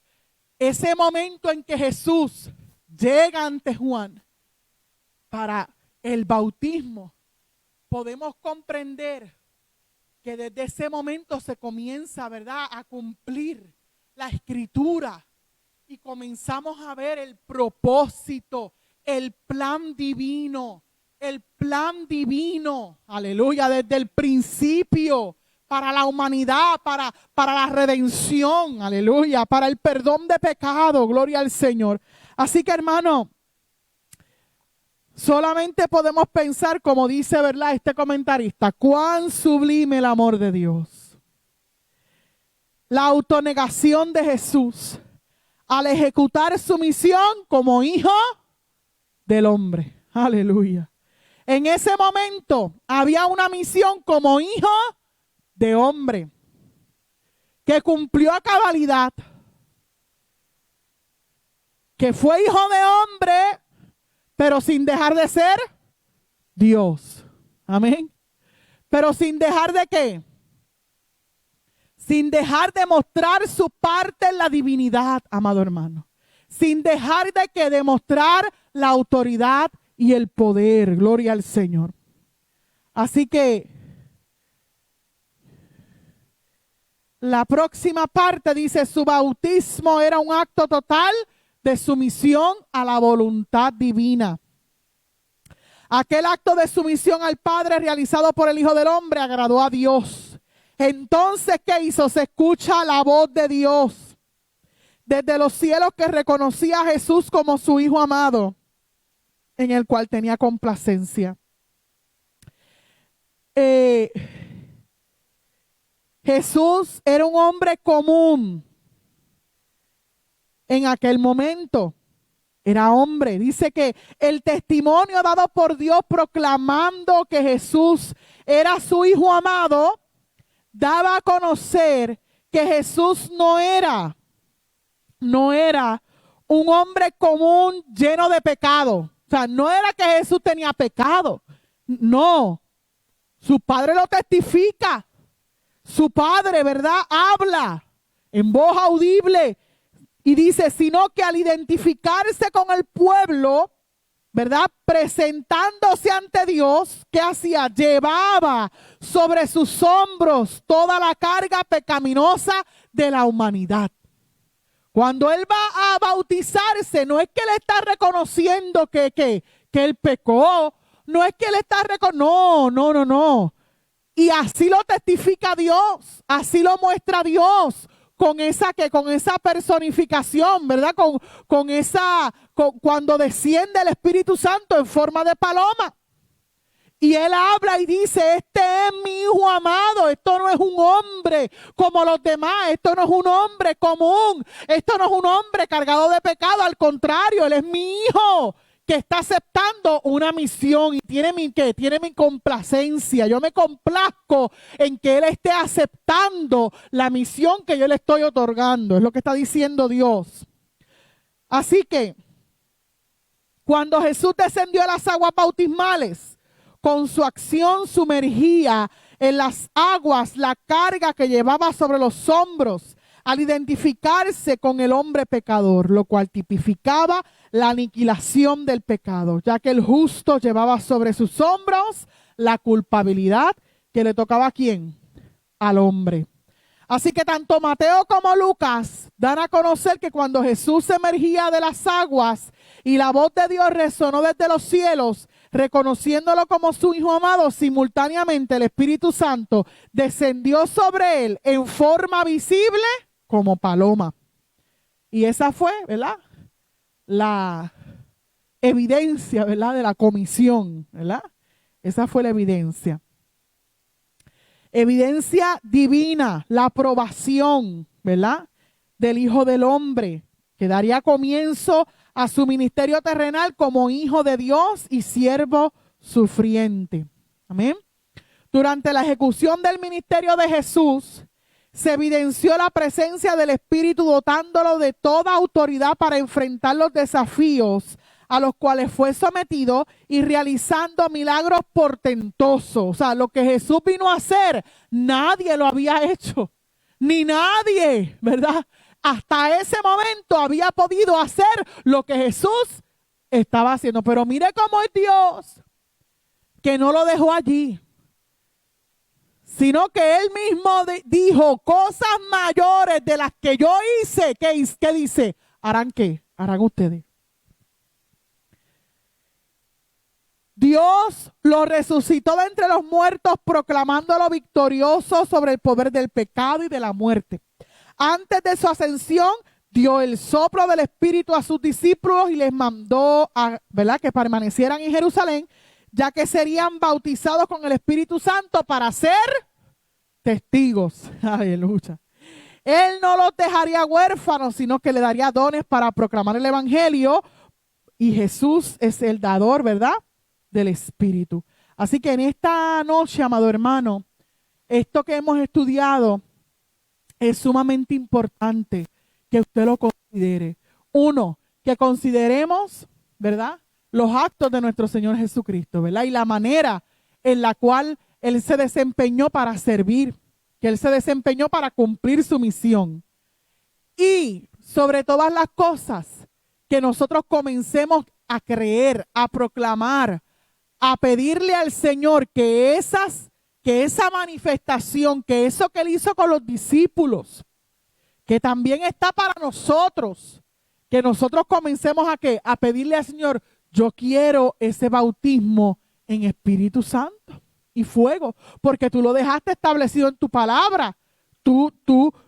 ese momento en que Jesús llega ante Juan para el bautismo, podemos comprender que desde ese momento se comienza, ¿verdad?, a cumplir la escritura y comenzamos a ver el propósito, el plan divino, aleluya, desde el principio para la humanidad, para la redención, aleluya, para el perdón de pecado, gloria al Señor. Así que, hermano, solamente podemos pensar, como dice, ¿verdad?, este comentarista, cuán sublime el amor de Dios. La autonegación de Jesús al ejecutar su misión como hijo del hombre. Aleluya. En ese momento había una misión como hijo de hombre que cumplió a cabalidad, que fue hijo de hombre, pero sin dejar de ser Dios. Amén. Pero sin dejar de ¿qué? Sin dejar de mostrar su parte en la divinidad, amado hermano. Sin dejar de que demostrar la autoridad y el poder. Gloria al Señor. Así que la próxima parte dice, su bautismo era un acto total de sumisión a la voluntad divina. Aquel acto de sumisión al Padre realizado por el Hijo del Hombre agradó a Dios. Entonces, ¿qué hizo? Se escucha la voz de Dios desde los cielos que reconocía a Jesús como su Hijo amado, en el cual tenía complacencia. eh, Jesús era un hombre común en aquel momento. Era hombre. Dice que el testimonio dado por Dios proclamando que Jesús era su hijo amado, daba a conocer que Jesús no era un hombre común lleno de pecado. O sea, no era que Jesús tenía pecado. No. Su padre lo testifica. Su padre, ¿verdad? Habla en voz audible y dice, sino que al identificarse con el pueblo, ¿verdad? Presentándose ante Dios, ¿qué hacía? Llevaba sobre sus hombros toda la carga pecaminosa de la humanidad. Cuando él va a bautizarse, no es que él está reconociendo que él pecó, no es que él está reconociendo, no. Y así lo testifica Dios, así lo muestra Dios, con esa personificación, ¿verdad? Cuando desciende el Espíritu Santo en forma de paloma. Y él habla y dice, este es mi hijo amado, esto no es un hombre como los demás, esto no es un hombre común, esto no es un hombre cargado de pecado, al contrario, él es mi hijo que está aceptando una misión y tiene mi complacencia. Yo me complazco en que él esté aceptando la misión que yo le estoy otorgando, es lo que está diciendo Dios. Así que, cuando Jesús descendió a las aguas bautismales, con su acción sumergía en las aguas la carga que llevaba sobre los hombros al identificarse con el hombre pecador, lo cual tipificaba la aniquilación del pecado, ya que el justo llevaba sobre sus hombros la culpabilidad que le tocaba ¿a quién? Al hombre. Así que tanto Mateo como Lucas dan a conocer que cuando Jesús emergía de las aguas y la voz de Dios resonó desde los cielos, reconociéndolo como su hijo amado, simultáneamente el Espíritu Santo descendió sobre él en forma visible como paloma. Y esa fue, ¿verdad?, la evidencia, ¿verdad?, de la comisión, ¿verdad? Esa fue la evidencia. Evidencia divina, la aprobación, ¿verdad?, del Hijo del Hombre, que daría comienzo a su ministerio terrenal como hijo de Dios y siervo sufriente. Amén. Durante la ejecución del ministerio de Jesús, se evidenció la presencia del Espíritu dotándolo de toda autoridad para enfrentar los desafíos a los cuales fue sometido y realizando milagros portentosos. O sea, lo que Jesús vino a hacer, nadie lo había hecho, ni nadie, ¿verdad? Hasta ese momento había podido hacer lo que Jesús estaba haciendo. Pero mire cómo es Dios, que no lo dejó allí, sino que Él mismo dijo, cosas mayores de las que yo hice. ¿Qué dice? ¿Harán qué? Harán ustedes. Dios lo resucitó de entre los muertos, proclamándolo victorioso sobre el poder del pecado y de la muerte. Antes de su ascensión, dio el soplo del Espíritu a sus discípulos y les mandó ¿verdad?, que permanecieran en Jerusalén, ya que serían bautizados con el Espíritu Santo para ser testigos. Aleluya. Él no los dejaría huérfanos, sino que le daría dones para proclamar el Evangelio. Y Jesús es el dador, ¿verdad?, del Espíritu. Así que en esta noche, amado hermano, esto que hemos estudiado es sumamente importante que usted lo considere. Uno, que consideremos, ¿verdad?, los actos de nuestro Señor Jesucristo, ¿verdad?, y la manera en la cual Él se desempeñó para servir, que Él se desempeñó para cumplir su misión. Y sobre todas las cosas, que nosotros comencemos a creer, a proclamar, a pedirle al Señor que esa manifestación, que eso que Él hizo con los discípulos, que también está para nosotros, que nosotros comencemos a pedirle al Señor, yo quiero ese bautismo en Espíritu Santo y fuego, porque tú lo dejaste establecido en tu palabra. Tú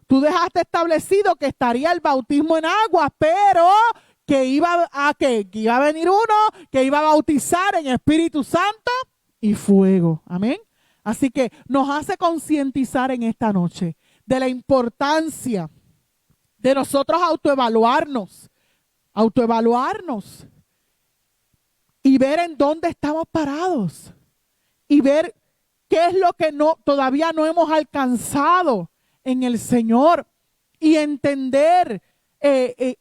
dejaste establecido que estaría el bautismo en agua, pero que iba a venir uno que iba a bautizar en Espíritu Santo y fuego. Amén. Así que nos hace concientizar en esta noche de la importancia de nosotros autoevaluarnos y ver en dónde estamos parados y ver qué es lo que todavía no hemos alcanzado en el Señor y entender,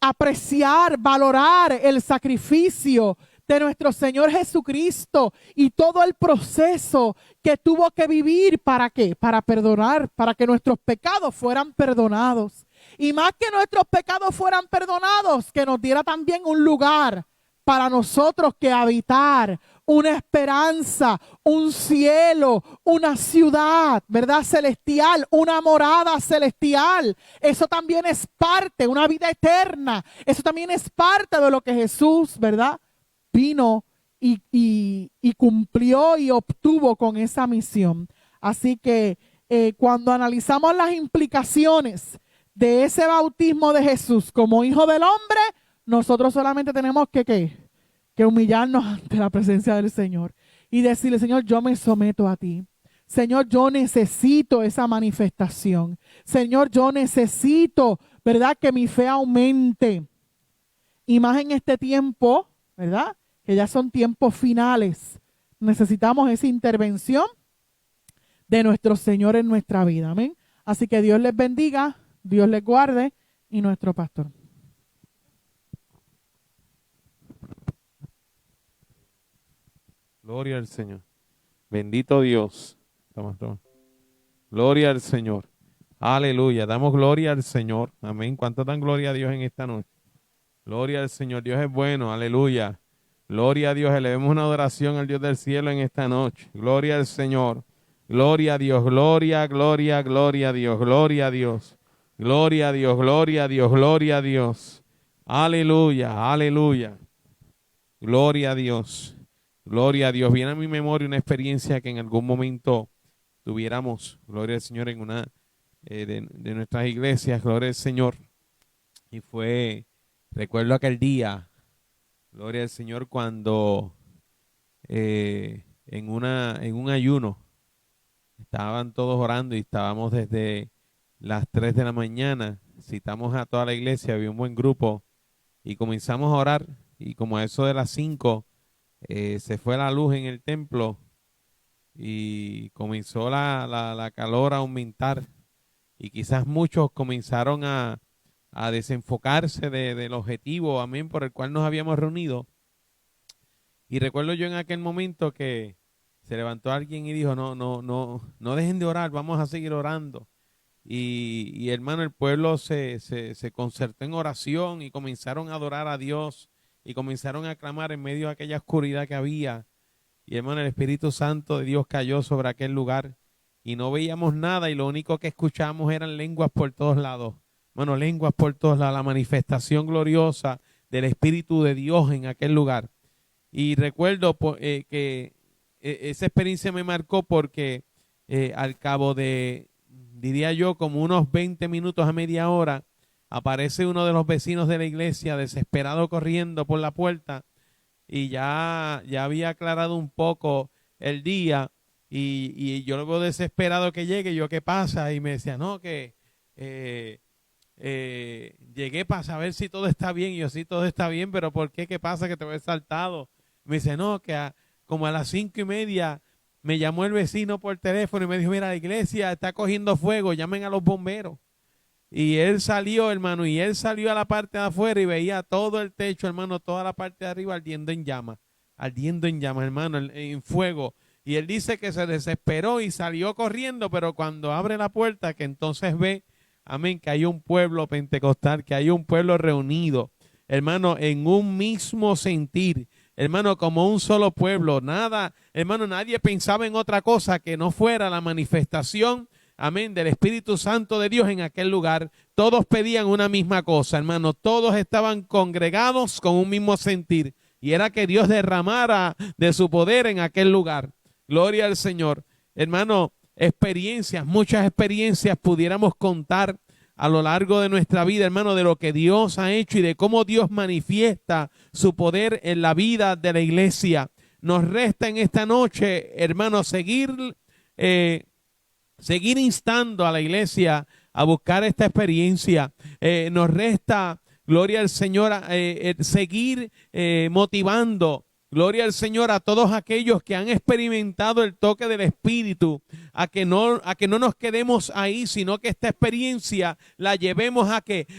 apreciar, valorar el sacrificio de nuestro Señor Jesucristo y todo el proceso que tuvo que vivir. ¿Para qué? Para perdonar, para que nuestros pecados fueran perdonados. Y más que nuestros pecados fueran perdonados, que nos diera también un lugar para nosotros que habitar, una esperanza, un cielo, una ciudad, ¿verdad? Celestial, una morada celestial. Eso también es parte, una vida eterna. Eso también es parte de lo que Jesús, ¿verdad? Vino y cumplió y obtuvo con esa misión. Así que cuando analizamos las implicaciones de ese bautismo de Jesús como hijo del hombre, nosotros solamente tenemos que humillarnos ante la presencia del Señor y decirle: Señor, yo me someto a ti. Señor, yo necesito esa manifestación. Señor, yo necesito, ¿verdad?, que mi fe aumente. Y más en este tiempo, ¿verdad?, que ya son tiempos finales. Necesitamos esa intervención de nuestro Señor en nuestra vida. Amén. Así que Dios les bendiga, Dios les guarde y nuestro pastor. Gloria al Señor. Bendito Dios. Toma. Gloria al Señor. Aleluya. Damos gloria al Señor. Amén. ¿Cuánto dan gloria a Dios en esta noche? Gloria al Señor. Dios es bueno. Aleluya. Gloria a Dios. Elevemos una adoración al Dios del cielo en esta noche. Gloria al Señor. Gloria a Dios. Gloria, gloria, gloria a Dios. Gloria a Dios. Gloria a Dios. Gloria a Dios. Gloria a Dios. Aleluya. Aleluya. Gloria a Dios. Gloria a Dios. Viene a mi memoria una experiencia que en algún momento tuviéramos, gloria al Señor, en una de nuestras iglesias, gloria al Señor. Y recuerdo aquel día, gloria al Señor, cuando en un ayuno estaban todos orando y estábamos desde las 3 de la mañana, citamos a toda la iglesia, había un buen grupo y comenzamos a orar, y como a eso de las 5 se fue la luz en el templo y comenzó la calor a aumentar, y quizás muchos comenzaron a desenfocarse del objetivo, amén, por el cual nos habíamos reunido. Y recuerdo yo en aquel momento que se levantó alguien y dijo: no dejen de orar, vamos a seguir orando. Y hermano, el pueblo se concertó en oración y comenzaron a adorar a Dios y comenzaron a clamar en medio de aquella oscuridad que había. Y hermano, el Espíritu Santo de Dios cayó sobre aquel lugar y no veíamos nada, y lo único que escuchábamos eran lenguas por todos lados. Hermano, lenguas por todos lados, la manifestación gloriosa del Espíritu de Dios en aquel lugar. Y recuerdo que esa experiencia me marcó porque al cabo de, diría yo, como unos 20 minutos a media hora, aparece uno de los vecinos de la iglesia desesperado corriendo por la puerta, y ya había aclarado un poco el día, y yo lo veo desesperado que llegue. Yo: ¿qué pasa? Y me decía: no, que llegué para saber si todo está bien. Y yo: sí, todo está bien, pero ¿por qué? ¿Qué pasa? Que te ves saltado. Me dice: no, que como a las 5:30 me llamó el vecino por teléfono y me dijo: mira, la iglesia está cogiendo fuego, llamen a los bomberos. Y él salió, hermano, a la parte de afuera y veía todo el techo, hermano, toda la parte de arriba ardiendo en llamas, hermano, en fuego. Y él dice que se desesperó y salió corriendo, pero cuando abre la puerta, que entonces ve, amén, que hay un pueblo pentecostal, que hay un pueblo reunido, hermano, en un mismo sentir, hermano, como un solo pueblo. Nada, hermano, nadie pensaba en otra cosa que no fuera la manifestación, amén, del Espíritu Santo de Dios en aquel lugar. Todos pedían una misma cosa, hermano. Todos estaban congregados con un mismo sentir, y era que Dios derramara de su poder en aquel lugar. Gloria al Señor. Hermano, muchas experiencias pudiéramos contar a lo largo de nuestra vida, hermano, de lo que Dios ha hecho y de cómo Dios manifiesta su poder en la vida de la iglesia. Nos resta en esta noche, hermano, seguir seguir instando a la iglesia a buscar esta experiencia. Nos resta, gloria al Señor, seguir motivando, gloria al Señor, a todos aquellos que han experimentado el toque del Espíritu, a que no nos quedemos ahí, sino que esta experiencia la llevemos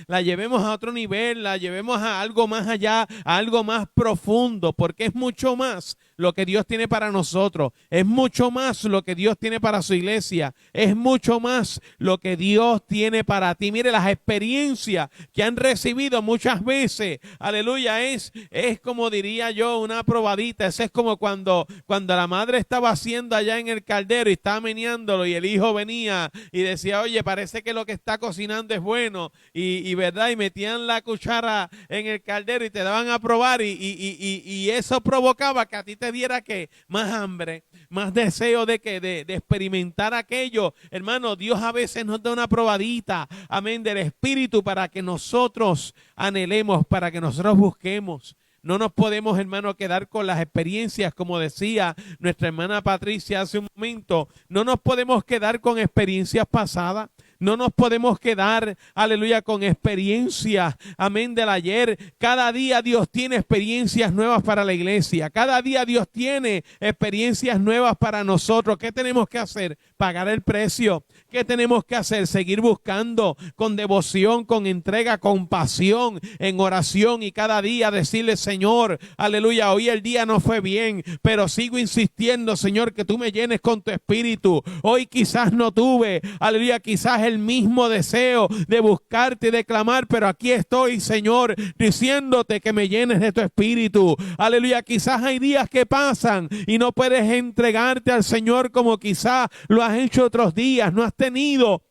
la llevemos a otro nivel, la llevemos a algo más allá, a algo más profundo, porque es mucho más lo que Dios tiene para nosotros, es mucho más lo que Dios tiene para su iglesia, es mucho más lo que Dios tiene para ti. Mire, las experiencias que han recibido muchas veces, aleluya, es como diría yo, una probadita. Eso es como cuando la madre estaba haciendo allá en el caldero y estaba meneándolo y el hijo venía y decía, oye, parece que lo que está cocinando es bueno, y verdad, y metían la cuchara en el caldero y te daban a probar, y eso provocaba que a ti te diera que más hambre, más deseo de experimentar aquello. Hermano, Dios a veces nos da una probadita, amén, del Espíritu para que nosotros anhelemos, para que nosotros busquemos. No nos podemos, hermano, quedar con las experiencias, como decía nuestra hermana Patricia hace un momento. No nos podemos quedar con experiencias pasadas. No nos podemos quedar, aleluya, con experiencias, amén, del ayer. Cada día Dios tiene experiencias nuevas para la iglesia. Cada día Dios tiene experiencias nuevas para nosotros. ¿Qué tenemos que hacer? Pagar el precio. ¿Qué tenemos que hacer? Seguir buscando con devoción, con entrega, con pasión, en oración, y cada día decirle, Señor, aleluya, hoy el día no fue bien, pero sigo insistiendo, Señor, que tú me llenes con tu Espíritu. Hoy quizás no tuve, aleluya, quizás el mismo deseo de buscarte y de clamar, pero aquí estoy, Señor, diciéndote que me llenes de tu Espíritu. Aleluya, quizás hay días que pasan y no puedes entregarte al Señor como quizás lo has hecho otros días. No has tenido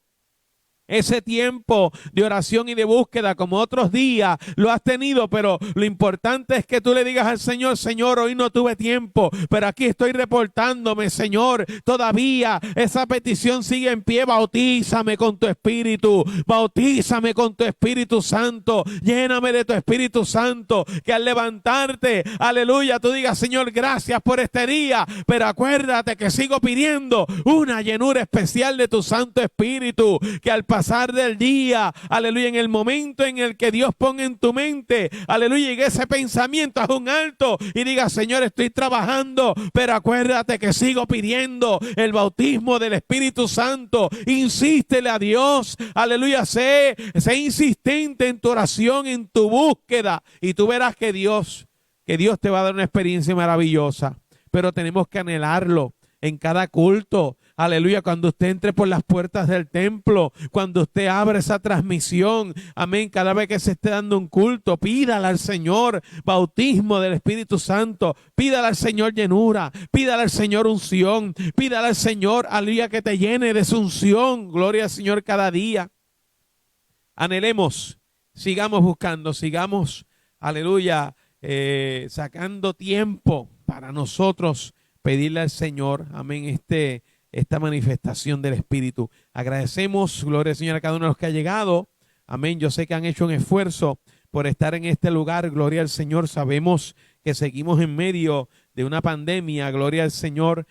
ese tiempo de oración y de búsqueda como otros días lo has tenido, pero lo importante es que tú le digas al Señor, Señor, hoy no tuve tiempo, pero aquí estoy reportándome, Señor, todavía esa petición sigue en pie. Bautízame con tu Espíritu, bautízame con tu Espíritu Santo, lléname de tu Espíritu Santo, que al levantarte, aleluya, tú digas, Señor, gracias por este día, pero acuérdate que sigo pidiendo una llenura especial de tu Santo Espíritu, que al pasar del día, aleluya, en el momento en el que Dios ponga en tu mente, aleluya, y ese pensamiento haz un alto y diga, Señor, estoy trabajando, pero acuérdate que sigo pidiendo el bautismo del Espíritu Santo. Insístele a Dios, aleluya, sé insistente en tu oración, en tu búsqueda, y tú verás que Dios te va a dar una experiencia maravillosa. Pero tenemos que anhelarlo en cada culto. Aleluya, cuando usted entre por las puertas del templo, cuando usted abre esa transmisión, amén, cada vez que se esté dando un culto, pídale al Señor bautismo del Espíritu Santo, pídale al Señor llenura, pídale al Señor unción, pídale al Señor, aleluya, que te llene de su unción. Gloria al Señor cada día. Anhelemos, sigamos buscando, sigamos, aleluya, sacando tiempo para nosotros pedirle al Señor, amén, esta manifestación del Espíritu. Agradecemos, gloria al Señor, a cada uno de los que ha llegado. Amén. Yo sé que han hecho un esfuerzo por estar en este lugar. Gloria al Señor. Sabemos que seguimos en medio de una pandemia. Gloria al Señor.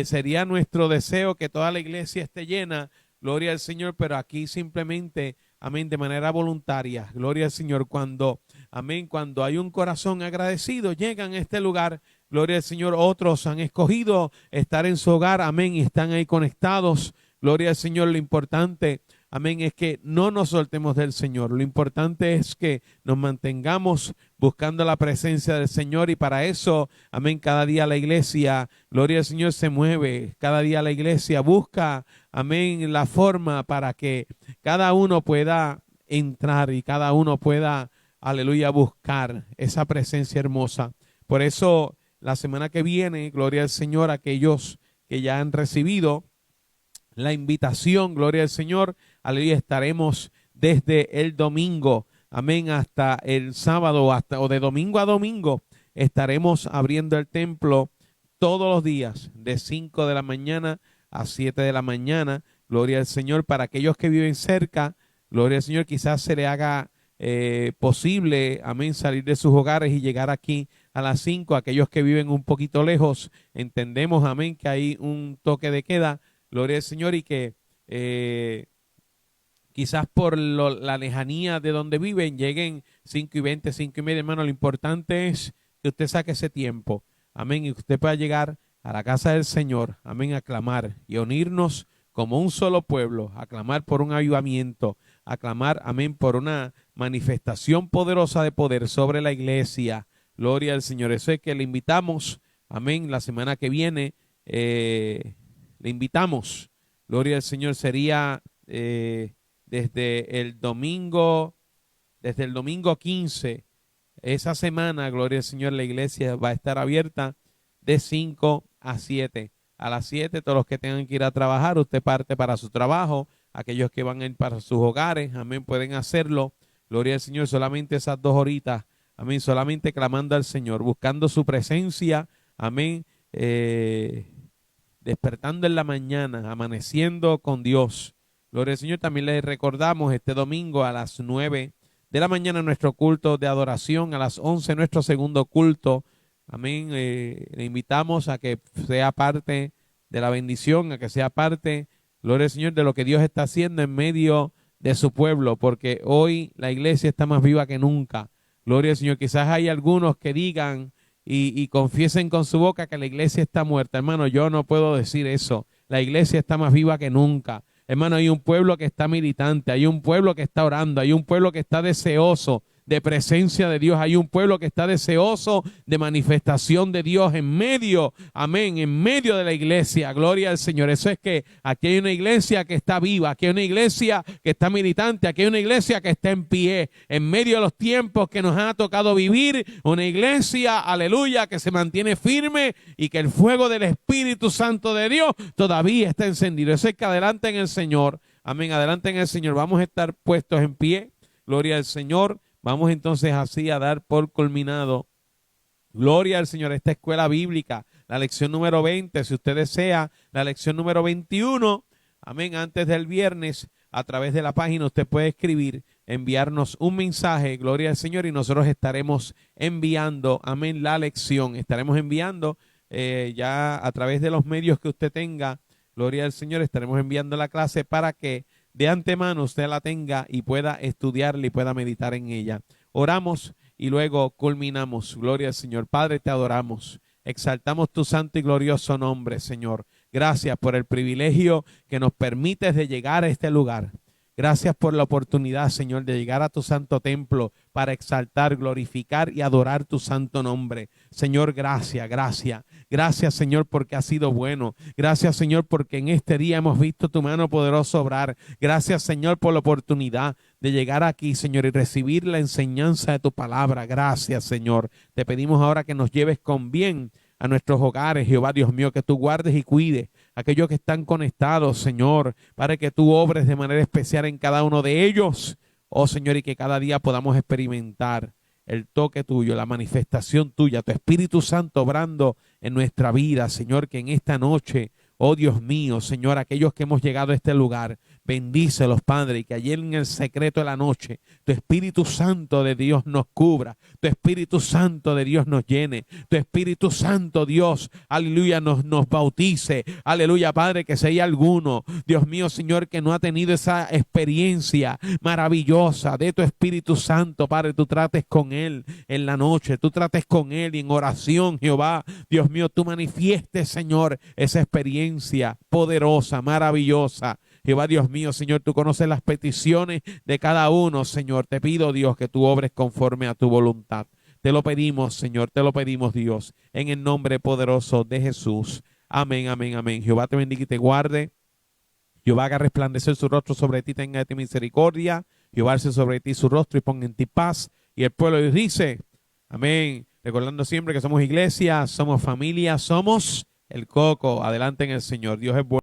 Sería nuestro deseo que toda la iglesia esté llena. Gloria al Señor. Pero aquí simplemente, amén, de manera voluntaria. Gloria al Señor. Cuando hay un corazón agradecido, llegan a este lugar. Gloria al Señor. Otros han escogido estar en su hogar, amén, y están ahí conectados. Gloria al Señor. Lo importante, amén, es que no nos soltemos del Señor. Lo importante es que nos mantengamos buscando la presencia del Señor, y para eso, amén, cada día la iglesia, gloria al Señor, se mueve. Cada día la iglesia busca, amén, la forma para que cada uno pueda entrar y cada uno pueda, aleluya, buscar esa presencia hermosa. Por eso, la semana que viene, gloria al Señor, aquellos que ya han recibido la invitación, gloria al Señor, aleluya, estaremos desde el domingo, amén, hasta el sábado, o de domingo a domingo, estaremos abriendo el templo todos los días, de 5 de la mañana a 7 de la mañana, gloria al Señor. Para aquellos que viven cerca, gloria al Señor, quizás se le haga posible, amén, salir de sus hogares y llegar aquí a las 5. Aquellos que viven un poquito lejos, entendemos, amén, que hay un toque de queda, gloria al Señor, y que quizás por la lejanía de donde viven, lleguen 5:20, 5:30, hermano. Lo importante es que usted saque ese tiempo, amén, y usted pueda llegar a la casa del Señor, amén, a clamar y a unirnos como un solo pueblo, a clamar por un avivamiento, a clamar, amén, por una manifestación poderosa de poder sobre la iglesia. Gloria al Señor. Eso es que le invitamos, amén, la semana que viene, le invitamos, gloria al Señor, sería desde el domingo 15, esa semana, gloria al Señor, la iglesia va a estar abierta de 5 a 7. A las 7, todos los que tengan que ir a trabajar, usted parte para su trabajo. Aquellos que van a ir para sus hogares, amén, pueden hacerlo. Gloria al Señor, solamente esas 2 horitas, amén, solamente clamando al Señor, buscando su presencia, amén, despertando en la mañana, amaneciendo con Dios. Gloria al Señor. También les recordamos este domingo a las 9 de la mañana nuestro culto de adoración, a las 11 nuestro segundo culto. Amén. Le invitamos a que sea parte de la bendición, a que sea parte, gloria al Señor, de lo que Dios está haciendo en medio de su pueblo, porque hoy la iglesia está más viva que nunca. Gloria al Señor. Quizás hay algunos que digan y confiesen con su boca que la iglesia está muerta. Hermano, yo no puedo decir eso. La iglesia está más viva que nunca. Hermano, hay un pueblo que está militante, hay un pueblo que está orando, hay un pueblo que está deseoso de presencia de Dios, hay un pueblo que está deseoso de manifestación de Dios en medio, amén, en medio de la iglesia. Gloria al Señor. Eso es que aquí hay una iglesia que está viva, aquí hay una iglesia que está militante, aquí hay una iglesia que está en pie, en medio de los tiempos que nos ha tocado vivir, una iglesia, aleluya, que se mantiene firme y que el fuego del Espíritu Santo de Dios todavía está encendido. Eso es que adelante en el Señor, amén, adelante en el Señor. Vamos a estar puestos en pie, gloria al Señor. Vamos entonces así a dar por culminado, gloria al Señor, esta escuela bíblica, la lección número 20, si usted desea, la lección número 21, amén, antes del viernes, a través de la página usted puede escribir, enviarnos un mensaje, gloria al Señor, y nosotros estaremos enviando, amén, la lección, estaremos enviando ya a través de los medios que usted tenga, gloria al Señor, estaremos enviando la clase para que de antemano usted la tenga y pueda estudiarla y pueda meditar en ella. Oramos y luego culminamos. Gloria al Señor. Padre, te adoramos. Exaltamos tu santo y glorioso nombre, Señor. Gracias por el privilegio que nos permites de llegar a este lugar. Gracias por la oportunidad, Señor, de llegar a tu santo templo para exaltar, glorificar y adorar tu santo nombre. Señor, gracias, gracias. Gracias, Señor, porque has sido bueno. Gracias, Señor, porque en este día hemos visto tu mano poderosa obrar. Gracias, Señor, por la oportunidad de llegar aquí, Señor, y recibir la enseñanza de tu palabra. Gracias, Señor. Te pedimos ahora que nos lleves con bien a nuestros hogares, Jehová Dios mío, que tú guardes y cuides a aquellos que están conectados, Señor, para que tú obres de manera especial en cada uno de ellos, oh Señor, y que cada día podamos experimentar el toque tuyo, la manifestación tuya, tu Espíritu Santo obrando en nuestra vida, Señor, que en esta noche, oh Dios mío, Señor, aquellos que hemos llegado a este lugar, bendícelos, Padre, y que ayer en el secreto de la noche, tu Espíritu Santo de Dios nos cubra, tu Espíritu Santo de Dios nos llene, tu Espíritu Santo, Dios, aleluya, nos bautice, aleluya, Padre, que si hay alguno, Dios mío, Señor, que no ha tenido esa experiencia maravillosa de tu Espíritu Santo, Padre, tú trates con él en la noche, tú trates con él y en oración, Jehová, Dios mío, tú manifiestes, Señor, esa experiencia poderosa, maravillosa. Jehová Dios mío, Señor, tú conoces las peticiones de cada uno, Señor. Te pido, Dios, que tú obres conforme a tu voluntad. Te lo pedimos, Señor, te lo pedimos, Dios, en el nombre poderoso de Jesús. Amén, amén, amén. Jehová te bendiga y te guarde. Jehová haga resplandecer su rostro sobre ti, tenga de ti misericordia. Jehová alce sobre ti su rostro y ponga en ti paz. Y el pueblo dice, amén. Recordando siempre que somos iglesia, somos familia, somos el coco. Adelante en el Señor. Dios es bueno.